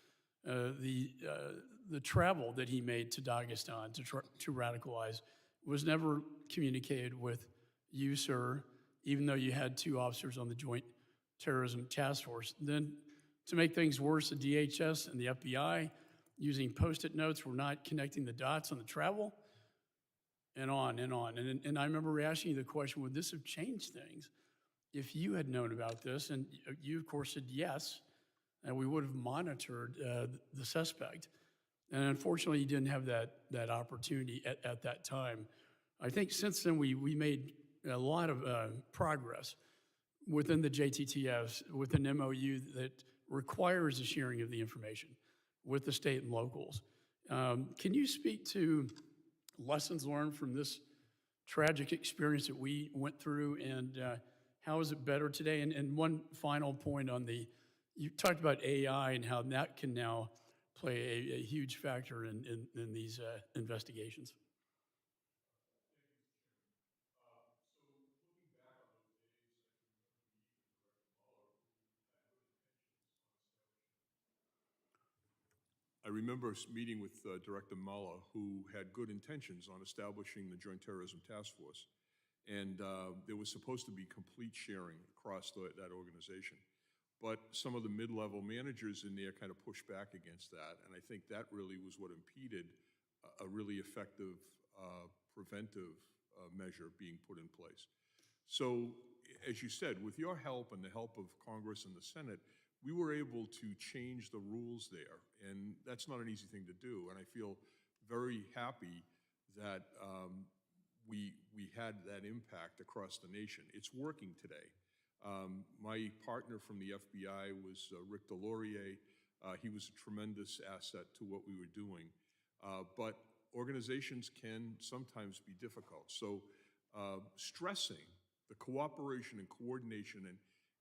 The travel that he made to Dagestan to radicalize was never communicated with you, sir, even though you had 2 officers on the Joint Terrorism Task Force. Then, to make things worse, the DHS and the FBI, using Post-it notes, were not connecting the dots on the travel, and on and on. And I remember asking you the question, would this have changed things if you had known about this? And you, of course, said yes, and we would have monitored the suspect. And unfortunately, you didn't have that opportunity at that time. I think since then, we made a lot of progress within the JTTFs, with an MOU that requires the sharing of the information with the state and locals. Can you speak to lessons learned from this tragic experience that we went through, and how is it better today? And one final point on you talked about AI and how that can now play a huge factor in these investigations. I remember meeting with Director Muller, who had good intentions on establishing the Joint Terrorism Task Force. And there was supposed to be complete sharing across that organization. But some of the mid-level managers in there kind of pushed back against that. And I think that really was what impeded a really effective preventive measure being put in place. So, as you said, with your help and the help of Congress and the Senate, we were able to change the rules there, and that's not an easy thing to do. And I feel very happy that we had that impact across the nation. It's working today. My partner from the FBI was Rick Delorier. He was a tremendous asset to what we were doing. But organizations can sometimes be difficult. So stressing the cooperation and coordination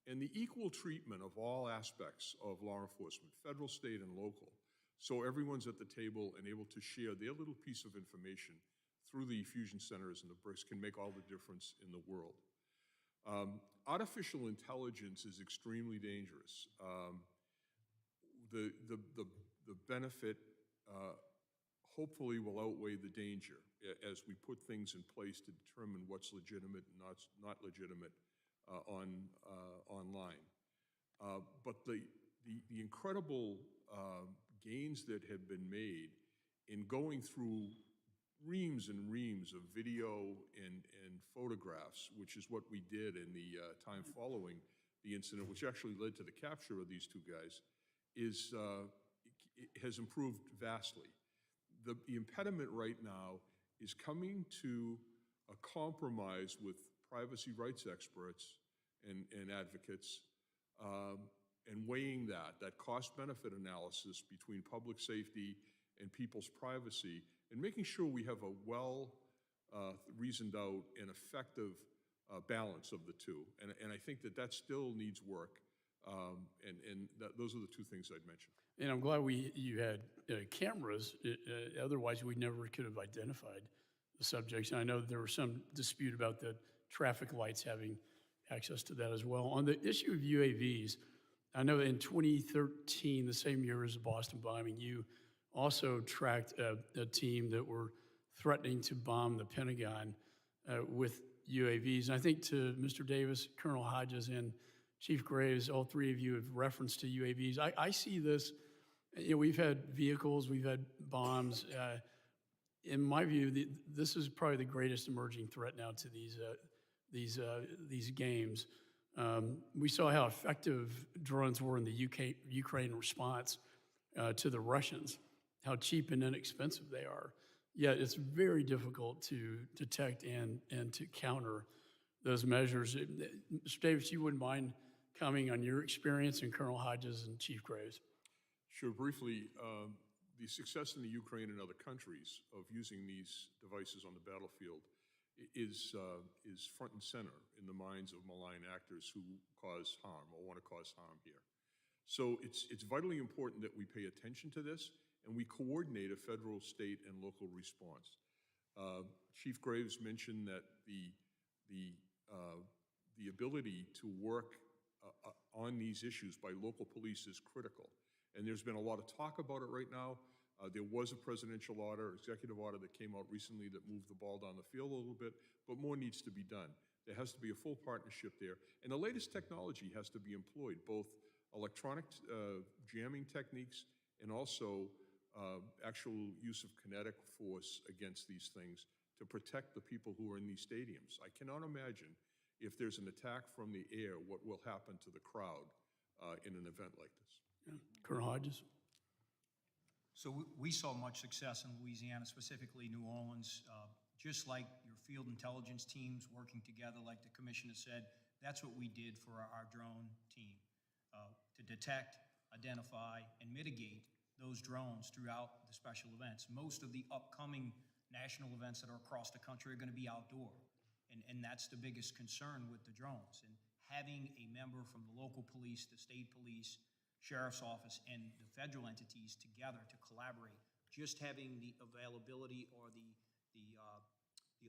and the equal treatment of all aspects of law enforcement, federal, state, and local, so everyone's at the table and able to share their little piece of information through the fusion centers and the BRICS can make all the difference in the world. Artificial intelligence is extremely dangerous. The benefit hopefully will outweigh the danger as we put things in place to determine what's legitimate and not legitimate online. But the incredible gains that have been made in going through reams and reams of video and photographs, which is what we did in the time following the incident, which actually led to the capture of these two guys, has improved vastly. The impediment right now is coming to a compromise with privacy rights experts and advocates and weighing that cost-benefit analysis between public safety and people's privacy and making sure we have a reasoned out and effective balance of the two. And I think that still needs work. Those are the two things I'd mention. And I'm glad you had cameras. Otherwise, we never could have identified the subjects. And I know there was some dispute about the traffic lights having access to that as well. On the issue of UAVs, I know in 2013, the same year as the Boston bombing, you also tracked a team that were threatening to bomb the Pentagon with UAVs. And I think to Mr. Davis, Colonel Hodges, and Chief Graves, all three of you have referenced to UAVs. I see this, we've had vehicles, we've had bombs. In my view, this is probably the greatest emerging threat now to these games. We saw how effective drones were in the Ukraine response to the Russians, how cheap and inexpensive they are. Yet it's very difficult to detect and to counter those measures. Mr. Davis, you wouldn't mind commenting on your experience, and Colonel Hodges and Chief Graves? Sure, briefly, the success in the Ukraine and other countries of using these devices on the battlefield is front and center in the minds of malign actors who cause harm or want to cause harm here. So it's vitally important that we pay attention to this and we coordinate a federal, state, and local response. Chief Graves mentioned that the ability to work on these issues by local police is critical. And there's been a lot of talk about it right now. There was a presidential order, executive order that came out recently that moved the ball down the field a little bit, but more needs to be done. There has to be a full partnership there. And the latest technology has to be employed, both electronic jamming techniques and also actual use of kinetic force against these things to protect the people who are in these stadiums. I cannot imagine if there's an attack from the air, what will happen to the crowd in an event like this. Yeah. Colonel Hodges? So we saw much success in Louisiana, specifically New Orleans. Just like your field intelligence teams working together, like the commissioner said, that's what we did for our drone team, to detect, identify, and mitigate those drones throughout the special events. Most of the upcoming national events that are across the country are going to be outdoor. And that's the biggest concern with the drones. And having a member from the local police, the state police, sheriff's office, and the federal entities together to collaborate, just having the availability or the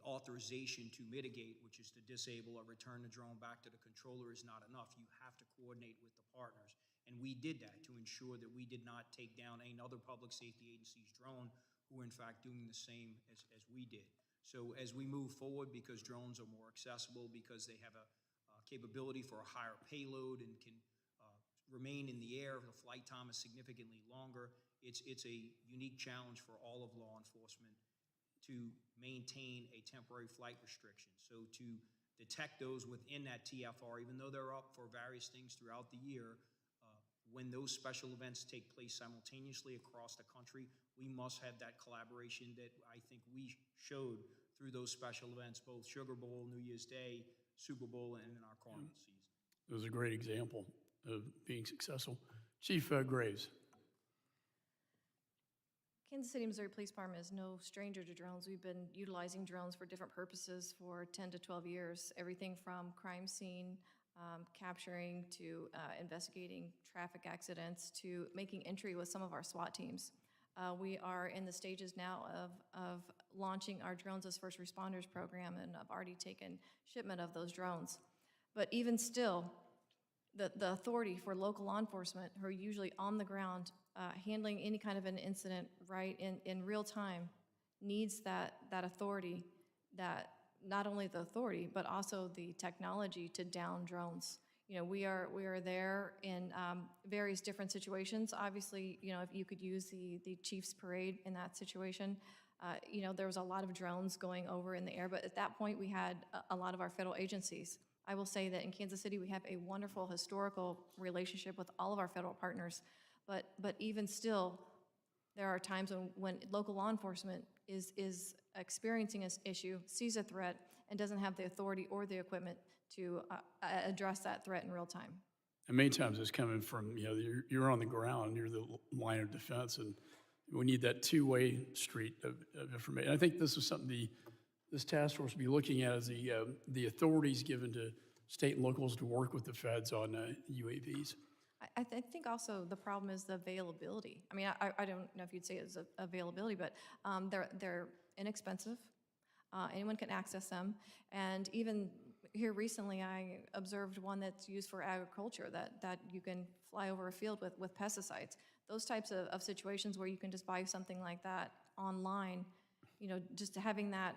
authorization to mitigate, which is to disable or return the drone back to the controller, is not enough. You have to coordinate with the partners. And we did that to ensure that we did not take down another public safety agency's drone who were in fact doing the same as we did. So as we move forward, because drones are more accessible, because they have a capability for a higher payload and can remain in the air, the flight time is significantly longer, it's a unique challenge for all of law enforcement to maintain a temporary flight restriction. So to detect those within that TFR, even though they're up for various things throughout the year, when those special events take place simultaneously across the country, we must have that collaboration that I think we showed through those special events, both Sugar Bowl, New Year's Day, Super Bowl, and in our carnival season. It was a great example of being successful. Chief Graves. Kansas City, Missouri Police Department is no stranger to drones. We've been utilizing drones for different purposes for 10 to 12 years, everything from crime scene capturing to investigating traffic accidents to making entry with some of our SWAT teams. We are in the stages now of launching our Drones as First Responders program, and I've already taken shipment of those drones. But even still, the authority for local law enforcement, who are usually on the ground handling any kind of an incident right in real time, needs that authority, that not only the authority, but also the technology to down drones. You know, we are there in various different situations. Obviously, you know, if you could use the Chiefs Parade in that situation, you know, there was a lot of drones going over in the air, but at that point we had a lot of our federal agencies. I will say that in Kansas City we have a wonderful historical relationship with all of our federal partners, but even still, there are times when local law enforcement is experiencing an issue, sees a threat, and doesn't have the authority or the equipment to address that threat in real time. And many times it's coming from, you know, you're on the ground, you're the line of defense, and we need that two-way street of information. I think this is something this task force will be looking at, is the authorities given to state and locals to work with the feds on UAVs. I think also the problem is the availability. I mean, I don't know if you'd say it's availability, but they're inexpensive. Anyone can access them. And even here recently, I observed one that's used for agriculture, that you can fly over a field with pesticides. Those types of situations where you can just buy something like that online, you know, just having that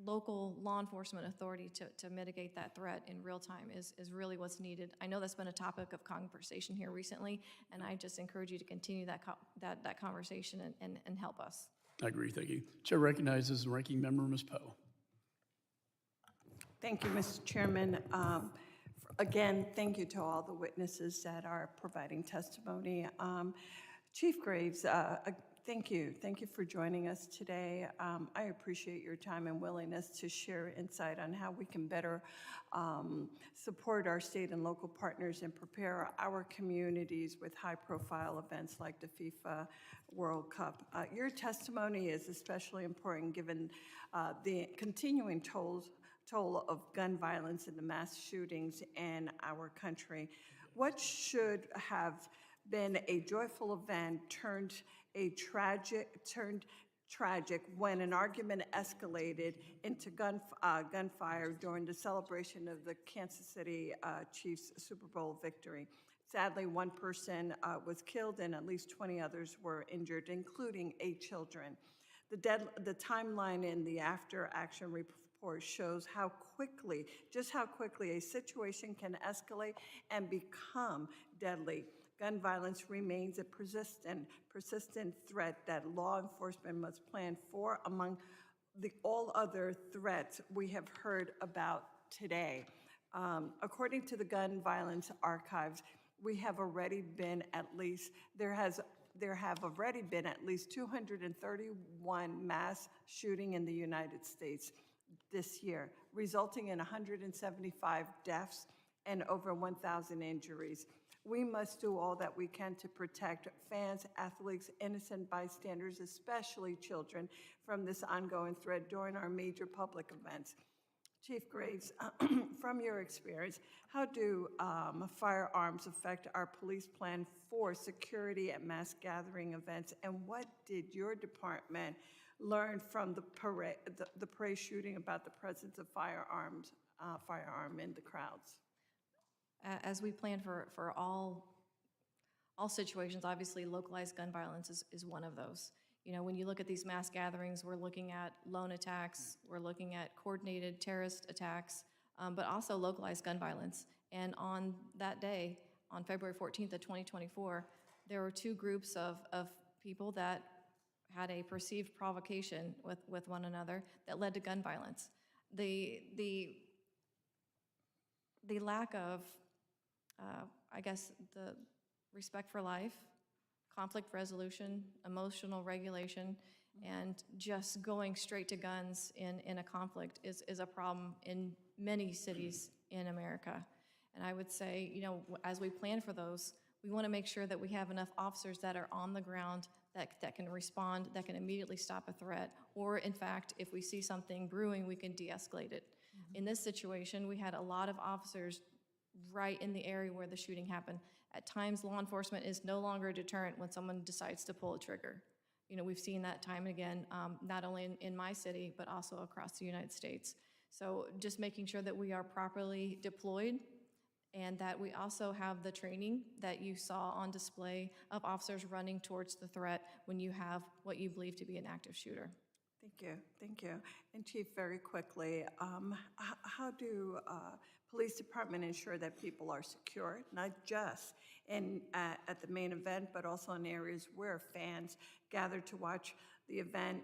local law enforcement authority to mitigate that threat in real time is really what's needed. I know that's been a topic of conversation here recently, and I just encourage you to continue that conversation and help us. I agree, thank you. Chair recognizes the ranking member, Ms. Poe. Thank you, Mr. Chairman. Again, thank you to all the witnesses that are providing testimony. Chief Graves, thank you. Thank you for joining us today. I appreciate your time and willingness to share insight on how we can better support our state and local partners and prepare our communities with high-profile events like the FIFA World Cup. Your testimony is especially important given the continuing toll of gun violence and the mass shootings in our country. What should have been a joyful event turned tragic when an argument escalated into gunfire during the celebration of the Kansas City Chiefs Super Bowl victory. Sadly, one person was killed and at least 20 others were injured, including 8 children. The timeline in the after-action report shows just how quickly a situation can escalate and become deadly. Gun violence remains a persistent threat that law enforcement must plan for among all other threats we have heard about today. According to the Gun Violence Archives, there have already been at least 231 mass shootings in the United States this year, resulting in 175 deaths and over 1,000 injuries. We must do all that we can to protect fans, athletes, innocent bystanders, especially children, from this ongoing threat during our major public events. Chief Graves, from your experience, how do firearms affect our police plan for security at mass gathering events? And what did your department learn from the parade shooting about the presence of firearm in the crowds? As we plan for all situations, obviously localized gun violence is one of those. You know, when you look at these mass gatherings, we're looking at lone attacks, we're looking at coordinated terrorist attacks, but also localized gun violence. And on that day, on February 14th of 2024, there were two groups of people that had a perceived provocation with one another that led to gun violence. The lack of, I guess, the respect for life, conflict resolution, emotional regulation, and just going straight to guns in a conflict is a problem in many cities in America. And I would say, you know, as we plan for those, we want to make sure that we have enough officers that are on the ground that can respond, that can immediately stop a threat, or in fact, if we see something brewing, we can de-escalate it. In this situation, we had a lot of officers right in the area where the shooting happened. At times, law enforcement is no longer a deterrent when someone decides to pull a trigger. You know, we've seen that time and again, not only in my city, but also across the United States. So just making sure that we are properly deployed and that we also have the training that you saw on display of officers running towards the threat when you have what you believe to be an active shooter. Thank you. And Chief, very quickly, how do police department ensure that people are secure, not just at the main event, but also in areas where fans gather to watch the event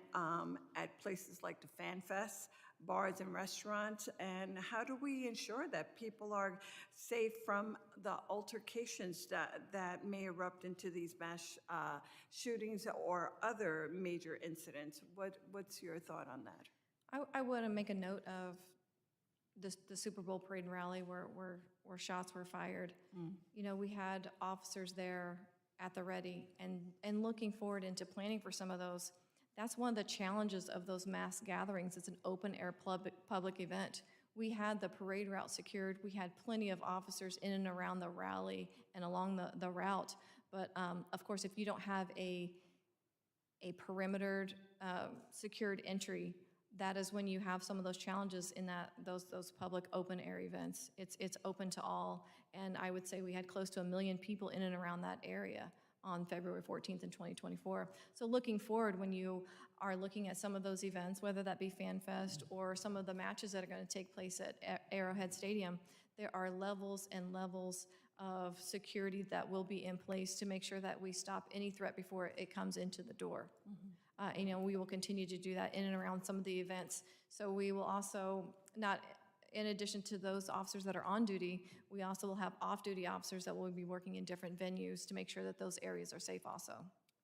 at places like the Fan Fest, bars and restaurants? And how do we ensure that people are safe from the altercations that may erupt into these mass shootings or other major incidents? What's your thought on that? I want to make a note of the Super Bowl parade and rally where shots were fired. You know, we had officers there at the ready and looking forward into planning for some of those. That's one of the challenges of those mass gatherings. It's an open air public event. We had the parade route secured. We had plenty of officers in and around the rally and along the route. But of course, if you don't have a perimetered secured entry, that is when you have some of those challenges in those public open air events. It's open to all, and I would say we had close to 1 million people in and around that area on February 14th in 2024. So looking forward, when you are looking at some of those events, whether that be Fan Fest or some of the matches that are going to take place at Arrowhead Stadium, there are levels and levels of security that will be in place to make sure that we stop any threat before it comes into the door. You know, we will continue to do that in and around some of the events. So we will also, not in addition to those officers that are on duty, we also will have off-duty officers that will be working in different venues to make sure that those areas are safe also.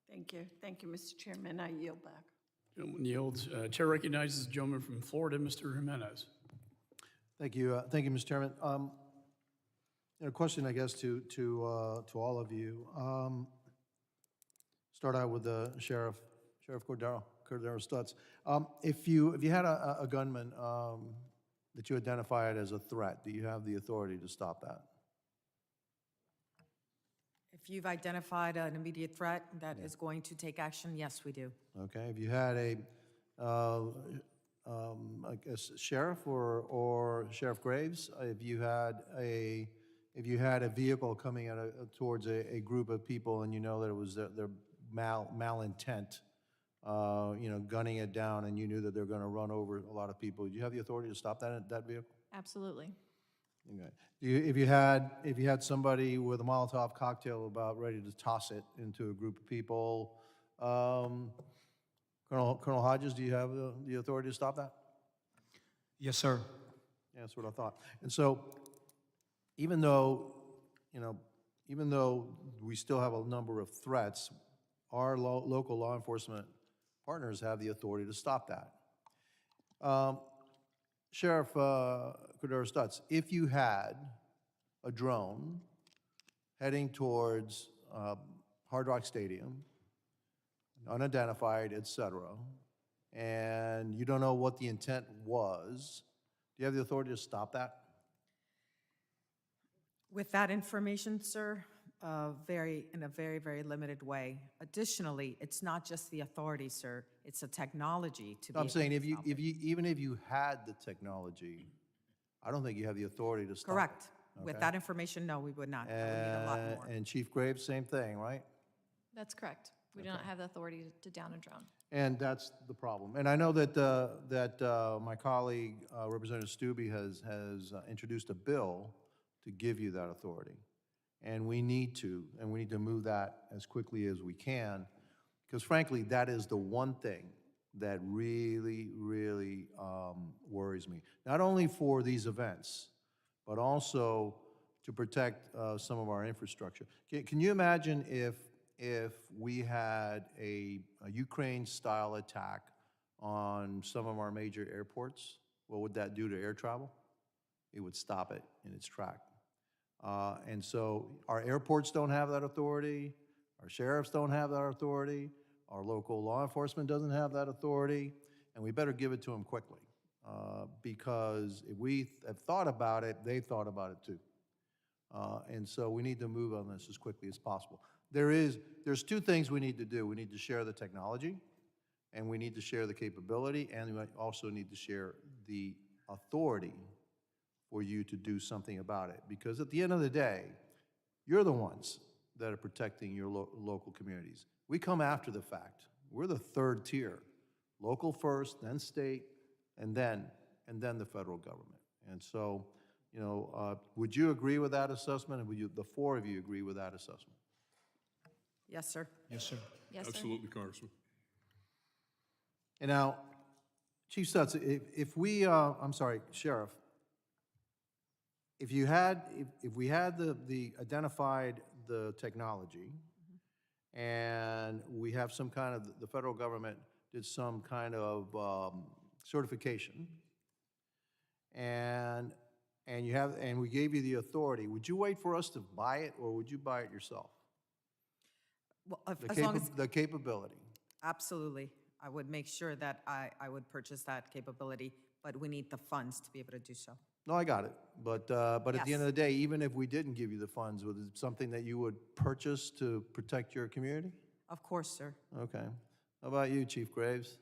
Thank you, Mr. Chairman. I yield back. Gentleman yields. Chair recognizes the gentleman from Florida, Mr. Jimenez. Thank you, Mr. Chairman. A question, I guess, to all of you. Start out with the Sheriff Cordero Stutz. If you had a gunman that you identified as a threat, do you have the authority to stop that? If you've identified an immediate threat that is going to take action, yes, we do. Okay. If you had I guess sheriff or Sheriff Graves, if you had a vehicle coming towards a group of people and you know that it was their malintent, gunning it down, and you knew that they're going to run over a lot of people, do you have the authority to stop that vehicle? Absolutely. Okay. If you had somebody with a Molotov cocktail about ready to toss it into a group of people, Colonel Hodges, do you have the authority to stop that? Yes, sir. Yeah, that's what I thought. And so, even though we still have a number of threats, our local law enforcement partners have the authority to stop that. Sheriff Cordero Stutz, if you had a drone heading towards Hard Rock Stadium, unidentified, et cetera, and you don't know what the intent was, do you have the authority to stop that? With that information, sir, in a very, very limited way. Additionally, it's not just the authority, sir, it's a technology to be I'm able saying to if you, stop it. even if you had the technology, I don't think you have the authority to stop it. Correct. With Okay. that information, no, we would not. That would need a lot more. And Chief Graves, same thing, right? That's correct. We do not have the authority to down a drone. And that's the problem. And I know that, my colleague, Representative Stubbe, has introduced a bill to give you that authority. And we need to move that as quickly as we can, because frankly, that is the one thing that really, really worries me. Not only for these events, but also to protect some of our infrastructure. Can you imagine if we had a Ukraine-style attack on some of our major airports? What would that do to air travel? It would stop it in its track. And so our airports don't have that authority, our sheriffs don't have that authority, our local law enforcement doesn't have that authority, and we better give it to them quickly. Because if we have thought about it, they thought about it too. And so we need to move on this as quickly as possible. There's two things we need to do. We need to share the technology, and we need to share the capability, and we also need to share the authority for you to do something about it. Because at the end of the day, you're the ones that are protecting your local communities. We come after the fact. We're the third tier. Local first, then state, and then the federal government. And so, would you agree with that assessment? And would the four of you agree with that assessment? Yes, sir. Yes, sir. Yes, sir. Absolutely, Congressman. And now, Chief Stutz, if we, I'm sorry, Sheriff, if we had the identified the technology, and we have some kind of, the federal government did some kind of certification, and we gave you the authority, would you wait for us to buy it, or would you buy it yourself? Well, as long as, The capability. absolutely. I would make sure that I would purchase that capability, but we need the funds to be able to do so. No, I got it. But at the end Yes. of the day, even if we didn't give you the funds, was it something that you would purchase to protect your community? Of course, sir. Okay. How about you, Chief Graves?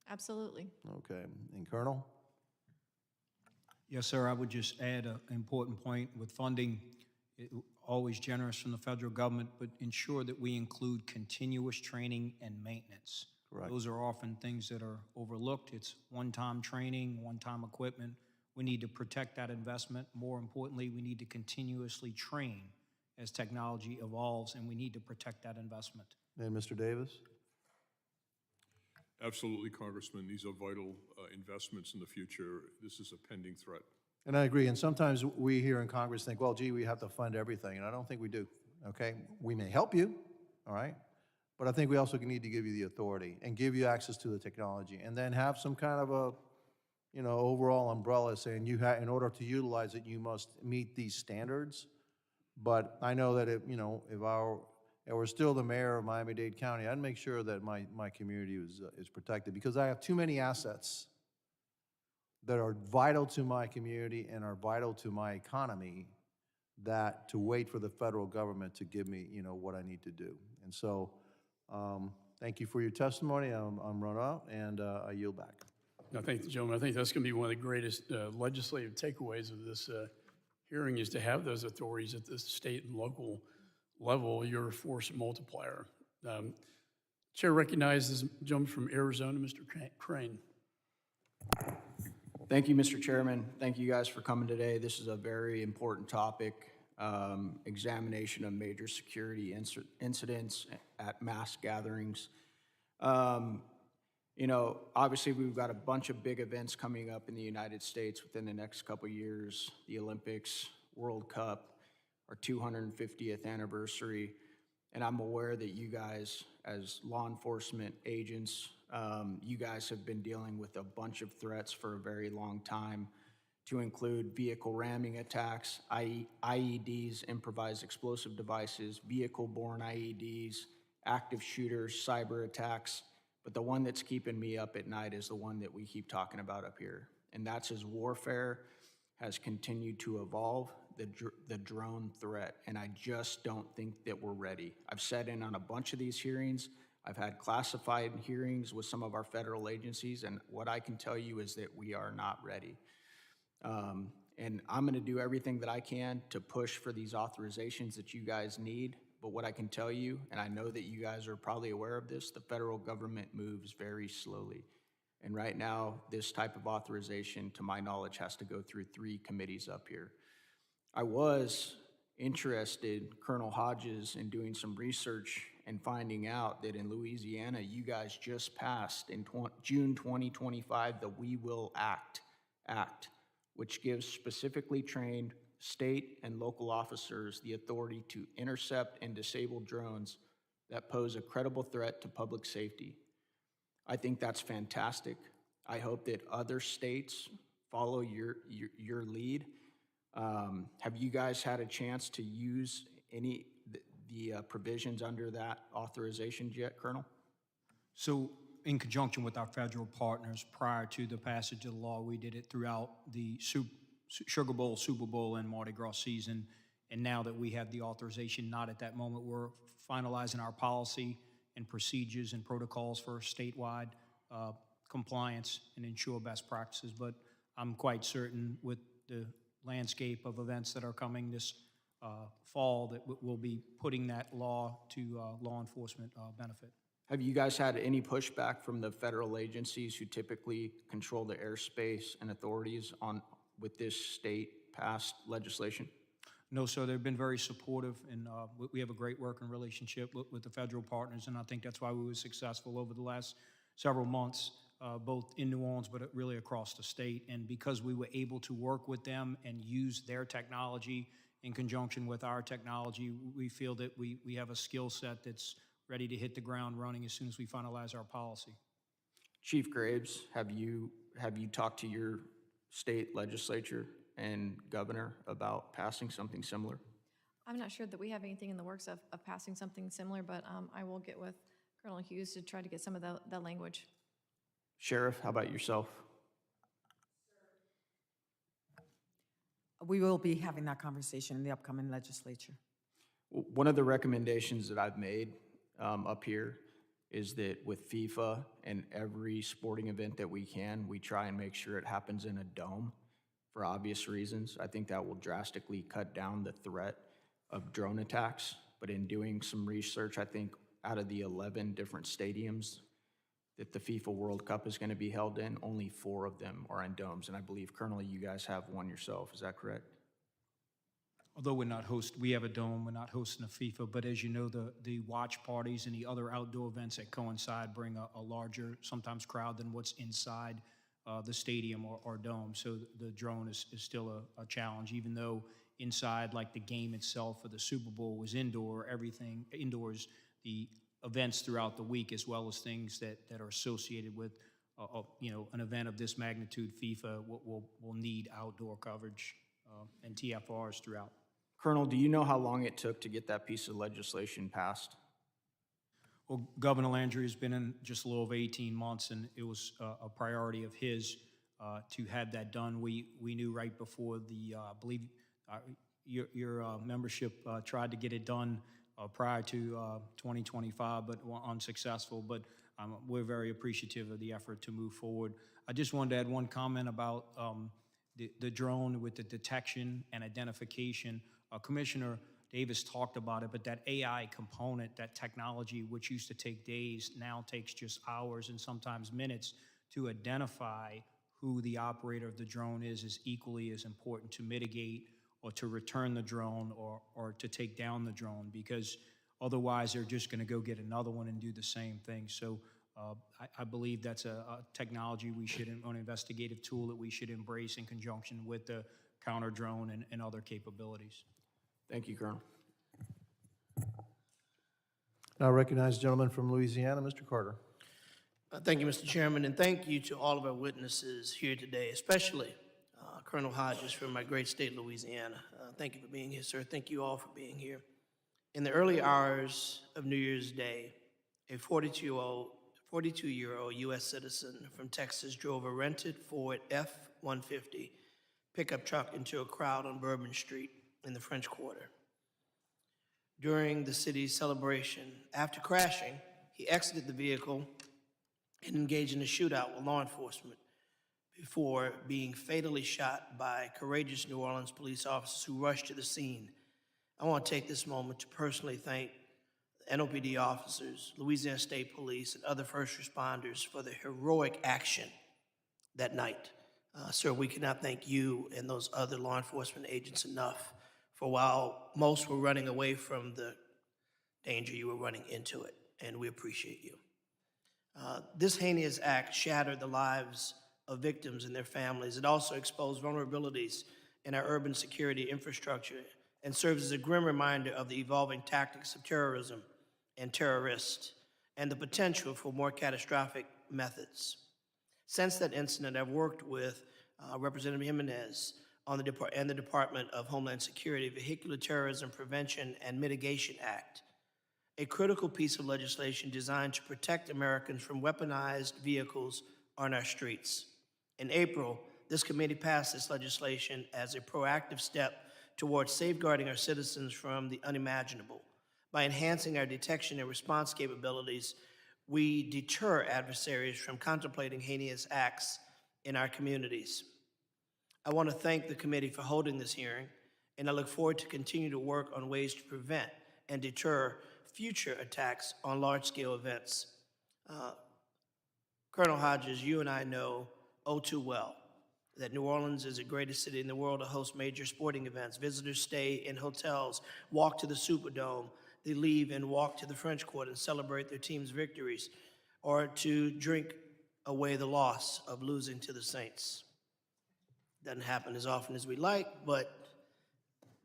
Absolutely. Okay. And Colonel? Yes, sir. I would just add an important point with funding, always generous from the federal government, but ensure that we include continuous training and maintenance. Correct. Those are often things that are overlooked. It's one-time training, one-time equipment. We need to protect that investment. More importantly, we need to continuously train as technology evolves, and we need to protect that investment. And Mr. Davis? Absolutely, Congressman. These are vital investments in the future. This is a pending threat. And I agree. And sometimes we here in Congress think, well, gee, we have to fund everything. And I don't think we do. Okay? We may help you, all right? But I think we also need to give you the authority and give you access to the technology, and then have some kind of a, overall umbrella saying in order to utilize it, you must meet these standards. But I know that if I were still the mayor of Miami-Dade County, I'd make sure that my community is protected, because I have too many assets that are vital to my community and are vital to my economy, that to wait for the federal government to give me, what I need to do. And so, thank you for your testimony. I'm run out, and I yield back. No, thank you, gentlemen. I think that's going to be one of the greatest legislative takeaways of this hearing, is to have those authorities at the state and local level. You're a force multiplier. Chair recognizes the gentleman from Arizona, Mr. Crane. Thank you, Mr. Chairman. Thank you guys for coming today. This is a very important topic, examination of major security incidents at mass gatherings. Obviously we've got a bunch of big events coming up in the United States within the next couple of years: the Olympics, World Cup, our 250th anniversary. And I'm aware that you guys, as law enforcement agents, you guys have been dealing with a bunch of threats for a very long time. to include vehicle ramming attacks, IEDs, improvised explosive devices, vehicle-borne IEDs, active shooters, cyber attacks. But the one that's keeping me up at night is the one that we keep talking about up here. And that's as warfare has continued to evolve, the drone threat. And I just don't think that we're ready. I've sat in on a bunch of these hearings. I've had classified hearings with some of our federal agencies, and what I can tell you is that we are not ready. And I'm gonna do everything that I can to push for these authorizations that you guys need. But what I can tell you, and I know that you guys are probably aware of this, the federal government moves very slowly. And right now, this type of authorization, to my knowledge, has to go through 3 committees up here. I was interested, Colonel Hodges, in doing some research and finding out that in Louisiana, you guys just passed in June 2025, the We Will Act, which gives specifically trained state and local officers the authority to intercept and disable drones that pose a credible threat to public safety. I think that's fantastic. I hope that other states follow your lead. Have you guys had a chance to use any the provisions under that authorization yet, Colonel? So in conjunction with our federal partners, prior to the passage of the law, we did it throughout the Sugar Bowl, Super Bowl, and Mardi Gras season. And now that we have the authorization, not at that moment, we're finalizing our policy and procedures and protocols for statewide compliance and ensure best practices. But I'm quite certain with the landscape of events that are coming this fall that we'll be putting that law to law enforcement benefit. Have you guys had any pushback from the federal agencies who typically control the airspace and authorities with this state-passed legislation? No, sir. They've been very supportive, and we have a great working relationship with the federal partners, and I think that's why we were successful over the last several months, both in New Orleans, but really across the state. And because we were able to work with them and use their technology in conjunction with our technology, we feel that we have a skill set that's ready to hit the ground running as soon as we finalize our policy. Chief Graves, have you talked to your state legislature and governor about passing something similar? I'm not sure that we have anything in the works of passing something similar, but I will get with Colonel Hughes to try to get some of the language. Sheriff, how about yourself? We will be having that conversation in the upcoming legislature. One of the recommendations that I've made up here is that with FIFA and every sporting event that we can, we try and make sure it happens in a dome for obvious reasons. I think that will drastically cut down the threat of drone attacks. But in doing some research, I think out of the 11 different stadiums that the FIFA World Cup is going to be held in, only 4 of them are in domes. And I believe, Colonel, you guys have one yourself. Is that correct? Although we have a dome, we're not hosting a FIFA, but as you know, the watch parties and the other outdoor events that coincide bring a larger, sometimes crowd than what's inside the stadium or dome. So the drone is still a challenge, even though inside, like the game itself for the Super Bowl was everything indoors, the events throughout the week, as well as things that are associated with an event of this magnitude, FIFA will need outdoor coverage and TFRs throughout. Colonel, do you know how long it took to get that piece of legislation passed? Well, Governor Landry has been in just a little over 18 months, and it was a priority of his to have that done. We knew right before I believe your membership tried to get it done prior to 2025, but were unsuccessful. But we're very appreciative of the effort to move forward. I just wanted to add one comment about the drone with the detection and identification. Commissioner Davis talked about it, but that AI component, that technology, which used to take days, now takes just hours and sometimes minutes to identify who the operator of the drone is equally as important to mitigate or to return the drone or to take down the drone, because otherwise they're just going to go get another one and do the same thing. So I believe that's a technology an investigative tool that we should embrace in conjunction with the counter drone and other capabilities. Thank you, Colonel. Now recognize the gentleman from Louisiana, Mr. Carter. Thank you, Mr. Chairman, and thank you to all of our witnesses here today, especially Colonel Hodges from my great state, Louisiana. Thank you for being here, sir. Thank you all for being here. In the early hours of New Year's Day, a 42-year-old U.S. citizen from Texas drove a rented Ford F-150 pickup truck into a crowd on Bourbon Street in the French Quarter. During the city's celebration, after crashing, he exited the vehicle and engaged in a shootout with law enforcement before being fatally shot by courageous New Orleans police officers who rushed to the scene. I want to take this moment to personally thank NOPD officers, Louisiana State Police, and other first responders for their heroic action that night. Sir, we cannot thank you and those other law enforcement agents enough for while most were running away from the danger, you were running into it, and we appreciate you. This heinous act shattered the lives of victims and their families. It also exposed vulnerabilities in our urban security infrastructure and serves as a grim reminder of the evolving tactics of terrorism and terrorists and the potential for more catastrophic methods. Since that incident, I've worked with Representative Jimenez on the Department of Homeland Security Vehicular Terrorism Prevention and Mitigation Act, a critical piece of legislation designed to protect Americans from weaponized vehicles on our streets. In April, this committee passed this legislation as a proactive step towards safeguarding our citizens from the unimaginable. By enhancing our detection and response capabilities, we deter adversaries from contemplating heinous acts in our communities. I want to thank the committee for holding this hearing, and I look forward to continue to work on ways to prevent and deter future attacks on large-scale events. Colonel Hodges, you and I know oh too well that New Orleans is the greatest city in the world to host major sporting events. Visitors stay in hotels, walk to the Superdome, they leave and walk to the French Quarter and celebrate their team's victories, or to drink away the loss of losing to the Saints. Doesn't happen as often as we like, but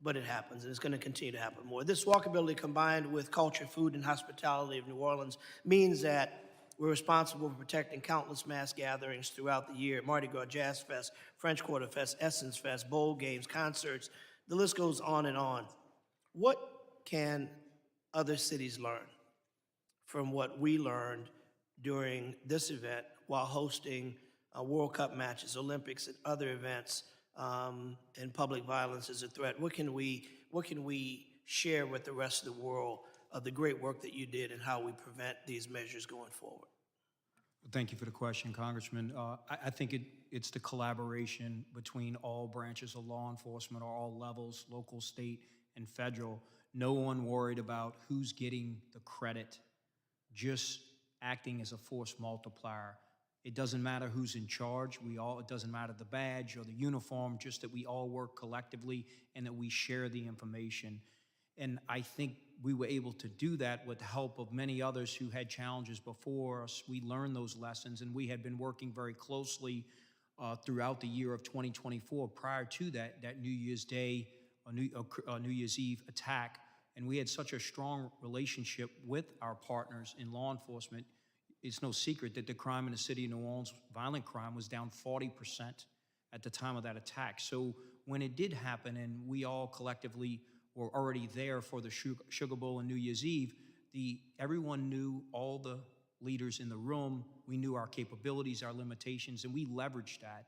it happens, and it's going to continue to happen more. This walkability, combined with culture, food, and hospitality of New Orleans, means that we're responsible for protecting countless mass gatherings throughout the year: Mardi Gras, Jazz Fest, French Quarter Fest, Essence Fest, bowl games, concerts. The list goes on and on. What can other cities learn from what we learned during this event while hosting World Cup matches, Olympics, and other events, and public violence as a threat? What can we share with the rest of the world of the great work that you did and how we prevent these measures going forward? Thank you for the question, Congressman. I think it's the collaboration between all branches of law enforcement, or all levels, local, state, and federal. No one worried about who's getting the credit, just acting as a force multiplier. It doesn't matter who's in charge. It doesn't matter the badge or the uniform, just that we all work collectively and that we share the information. And I think we were able to do that with the help of many others who had challenges before us. We learned those lessons, and we had been working very closely throughout the year of 2024 prior to that New Year's Day, New Year's Eve attack. And we had such a strong relationship with our partners in law enforcement. It's no secret that the crime in the city of New Orleans, violent crime, was down 40% at the time of that attack. So when it did happen, and we all collectively were already there for the Sugar Bowl and New Year's Eve, everyone knew, all the leaders in the room, we knew our capabilities, our limitations, and we leveraged that.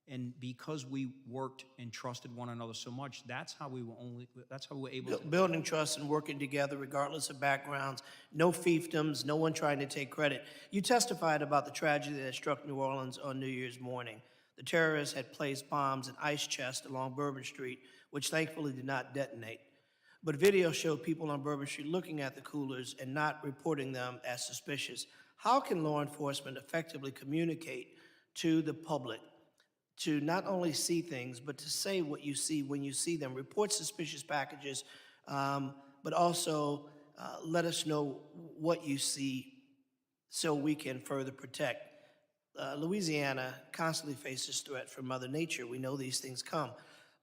And because we worked and trusted one another so much, that's how we were able to building trust and working together regardless of backgrounds, no fiefdoms, no one trying to take credit. You testified about the tragedy that struck New Orleans on New Year's morning. The terrorists had placed bombs in ice chests along Bourbon Street, which thankfully did not detonate. But video showed people on Bourbon Street looking at the coolers and not reporting them as suspicious. How can law enforcement effectively communicate to the public to not only see things, but to say what you see when you see them, report suspicious packages, but also let us know what you see so we can further protect? Louisiana constantly faces threat from Mother Nature. We know these things come,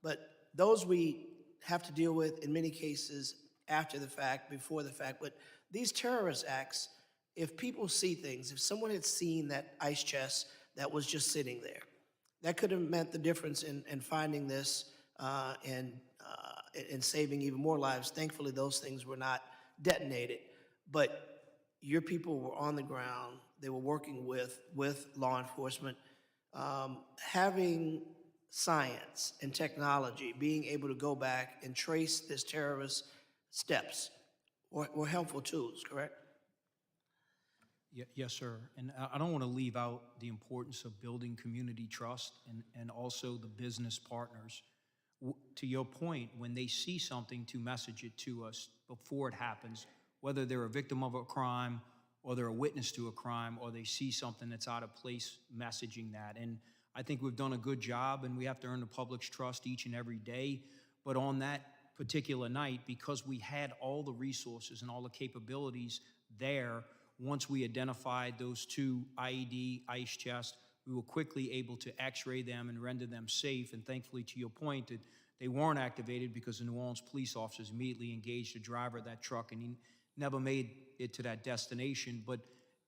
but those we have to deal with in many cases after the fact, before the fact. But these terrorist acts, if people see things, if someone had seen that ice chest that was just sitting there, That could have meant the difference in finding this and saving even more lives. Thankfully, those things were not detonated. But your people were on the ground. They were working with law enforcement. Having science and technology, being able to go back and trace this terrorist steps were helpful tools, correct? Yes, sir. And I don't want to leave out the importance of building community trust and also the business partners. To your point, when they see something, to message it to us before it happens, whether they're a victim of a crime or they're a witness to a crime or they see something that's out of place, messaging that. And I think we've done a good job, and we have to earn the public's trust each and every day. But on that particular night, because we had all the resources and all the capabilities there, once we identified those two IED ice chests, we were quickly able to x-ray them and render them safe. And thankfully, to your point, that they weren't activated because the New Orleans police officers immediately engaged the driver of that truck, and he never made it to that destination. But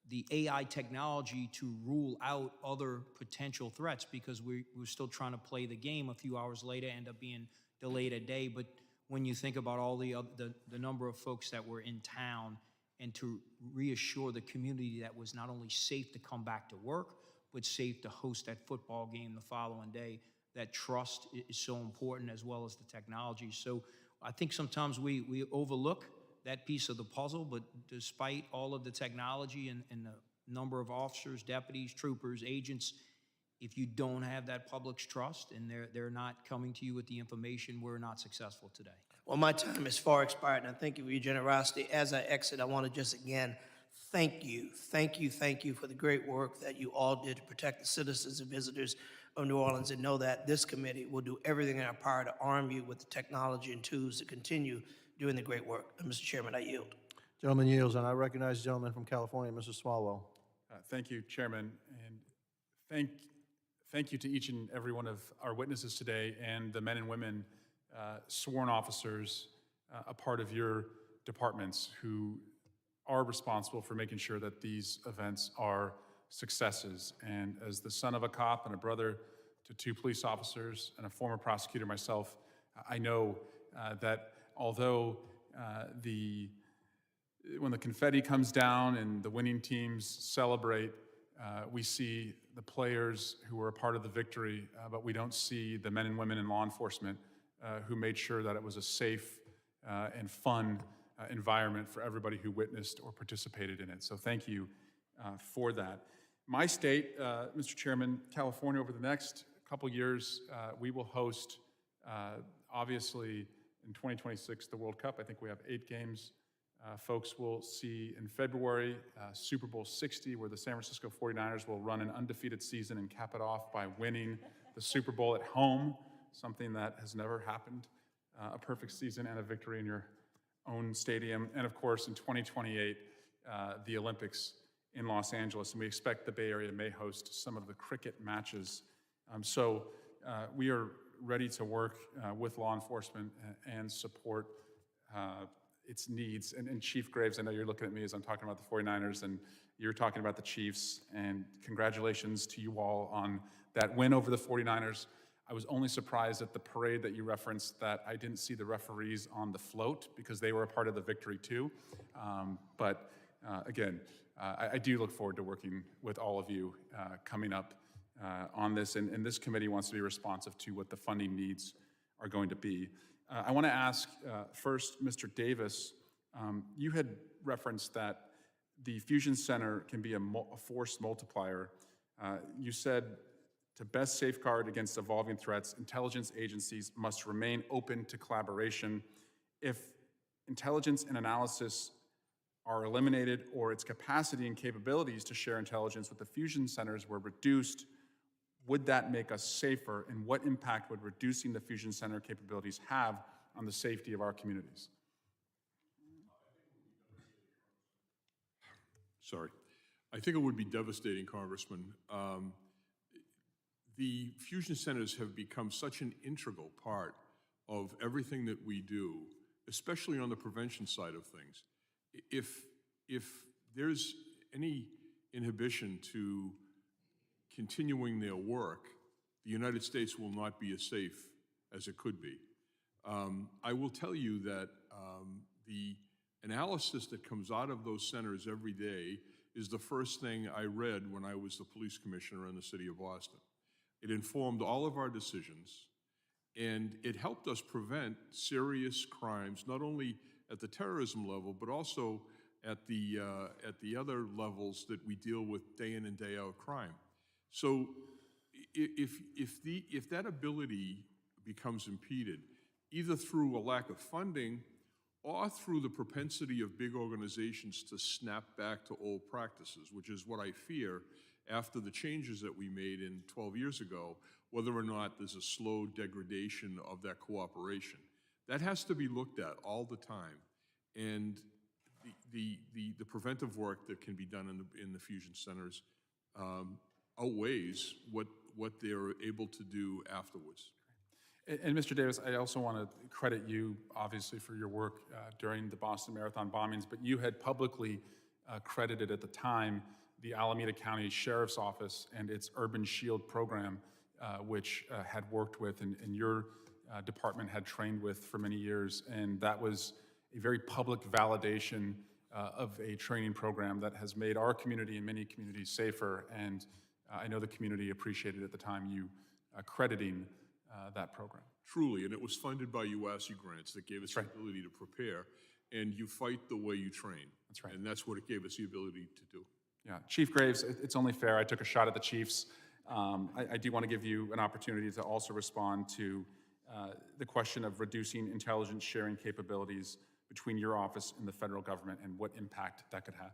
the AI technology to rule out other potential threats, because we were still trying to play the game, a few hours later end up being delayed a day. But when you think about all the number of folks that were in town, and to reassure the community that was not only safe to come back to work, but safe to host that football game the following day, that trust is so important, as well as the technology. So I think sometimes we overlook that piece of the puzzle, but despite all of the technology and the number of officers, deputies, troopers, agents, if you don't have that public's trust and they're not coming to you with the information, we're not successful today. Well, my time is far expired, and I thank you for your generosity. As I exit, I want to just again thank you for the great work that you all did to protect the citizens and visitors of New Orleans, and know that this committee will do everything in our power to arm you with the technology and tools to continue doing the great work. And Mr. Chairman, I yield. Gentleman yields, and I recognize the gentleman from California, Mr. Swalwell. Thank you, Chairman, and thank you to each and every one of our witnesses today and the men and women, sworn officers, a part of your departments who are responsible for making sure that these events are successes. And as the son of a cop and a brother to two police officers and a former prosecutor myself, I know that although when the confetti comes down and the winning teams celebrate, we see the players who were a part of the victory, but we don't see the men and women in law enforcement who made sure that it was a safe and fun environment for everybody who witnessed or participated in it. So thank you for that. My state, Mr. Chairman, California, over the next couple years, we will host, obviously, in 2026, the World Cup. I think we have 8 games. Folks will see in February, Super Bowl 60, where the San Francisco 49ers will run an undefeated season and cap it off by winning the Super Bowl at home, something that has never happened, a perfect season and a victory in your own stadium. And of course, in 2028, the Olympics in Los Angeles, and we expect the Bay Area may host some of the cricket matches. So we are ready to work with law enforcement and support its needs. And Chief Graves, I know you're looking at me as I'm talking about the 49ers, and you're talking about the Chiefs, and congratulations to you all on that win over the 49ers. I was only surprised at the parade that you referenced that I didn't see the referees on the float, because they were a part of the victory too. But again, I do look forward to working with all of you coming up on this, and this committee wants to be responsive to what the funding needs are going to be. I want to ask first, Mr. Davis, you had referenced that the Fusion Center can be a force multiplier. You said to best safeguard against evolving threats, intelligence agencies must remain open to collaboration. If intelligence and analysis are eliminated or its capacity and capabilities to share intelligence with the Fusion Centers were reduced, would that make us safer, and what impact would reducing the Fusion Center capabilities have on the safety of our communities? Sorry. I think it would be devastating, Congressman. The fusion centers have become such an integral part of everything that we do, especially on the prevention side of things. If there's any inhibition to continuing their work, the United States will not be as safe as it could be. I will tell you that the analysis that comes out of those centers every day is the first thing I read when I was the police commissioner in the city of Boston. It informed all of our decisions, and it helped us prevent serious crimes, not only at the terrorism level, but also at the other levels that we deal with day in and day out crime. So if that ability becomes impeded, either through a lack of funding or through the propensity of big organizations to snap back to old practices, which is what I fear after the changes that we made 12 years ago, whether or not there's a slow degradation of that cooperation. That has to be looked at all the time. And the preventive work that can be done in the fusion centers outweighs what they're able to do afterwards. And Mr. Davis, I also want to credit you, obviously, for your work during the Boston Marathon bombings, but you had publicly credited at the time the Alameda County Sheriff's Office and its Urban Shield program, which had worked with and your department had trained with for many years. And that was a very public validation of a training program that has made our community and many communities safer. And I know the community appreciated at the time you crediting that program. Truly, and it was funded by UASI grants that gave us the ability to prepare, and you fight the way you train. That's right. And that's what it gave us the ability to do. Yeah, Chief Graves, it's only fair. I took a shot at the chiefs. I do want to give you an opportunity to also respond to the question of reducing intelligence sharing capabilities between your office and the federal government and what impact that could have.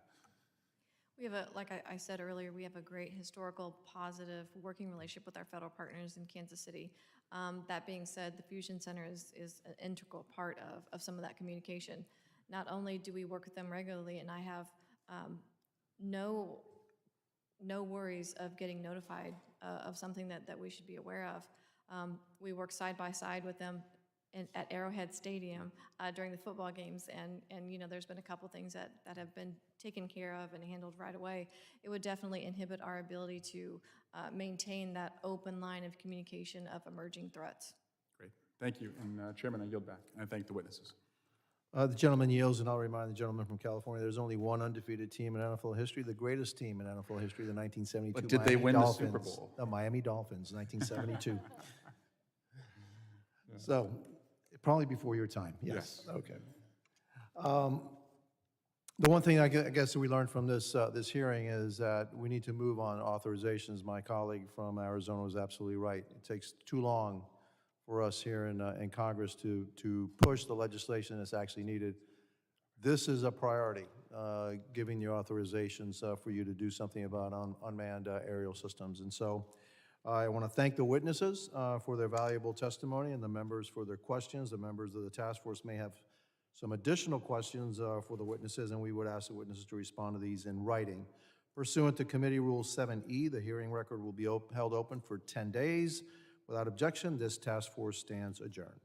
We have like I said earlier, we have a great historical, positive working relationship with our federal partners in Kansas City. That being said, the Fusion Center is an integral part of some of that communication. Not only do we work with them regularly, and I have no worries of getting notified of something that we should be aware of. We work side by side with them at Arrowhead Stadium during the football games, and you know, there's been a couple things that have been taken care of and handled right away. It would definitely inhibit our ability to maintain that open line of communication of emerging threats. Great, thank you. And Chairman, I yield back, and I thank the witnesses. The gentleman yields, and I'll remind the gentleman from California, there's only one undefeated team in NFL history, the greatest team in NFL history, the 1972 But did they Miami win the Dolphins. Super Bowl? The Miami Dolphins, 1972. So, probably before your time, yes. Okay. The one thing I guess that we learned from this hearing is that we need to move on authorizations. My colleague from Arizona was absolutely right. It takes too long for us here in Congress to push the legislation that's actually needed. This is a priority, giving the authorizations for you to do something about unmanned aerial systems. And so I want to thank the witnesses for their valuable testimony and the members for their questions. The members of the task force may have some additional questions for the witnesses, and we would ask the witnesses to respond to these in writing. Pursuant to Committee Rule 7E, the hearing record will be held open for 10 days. Without objection, this task force stands adjourned.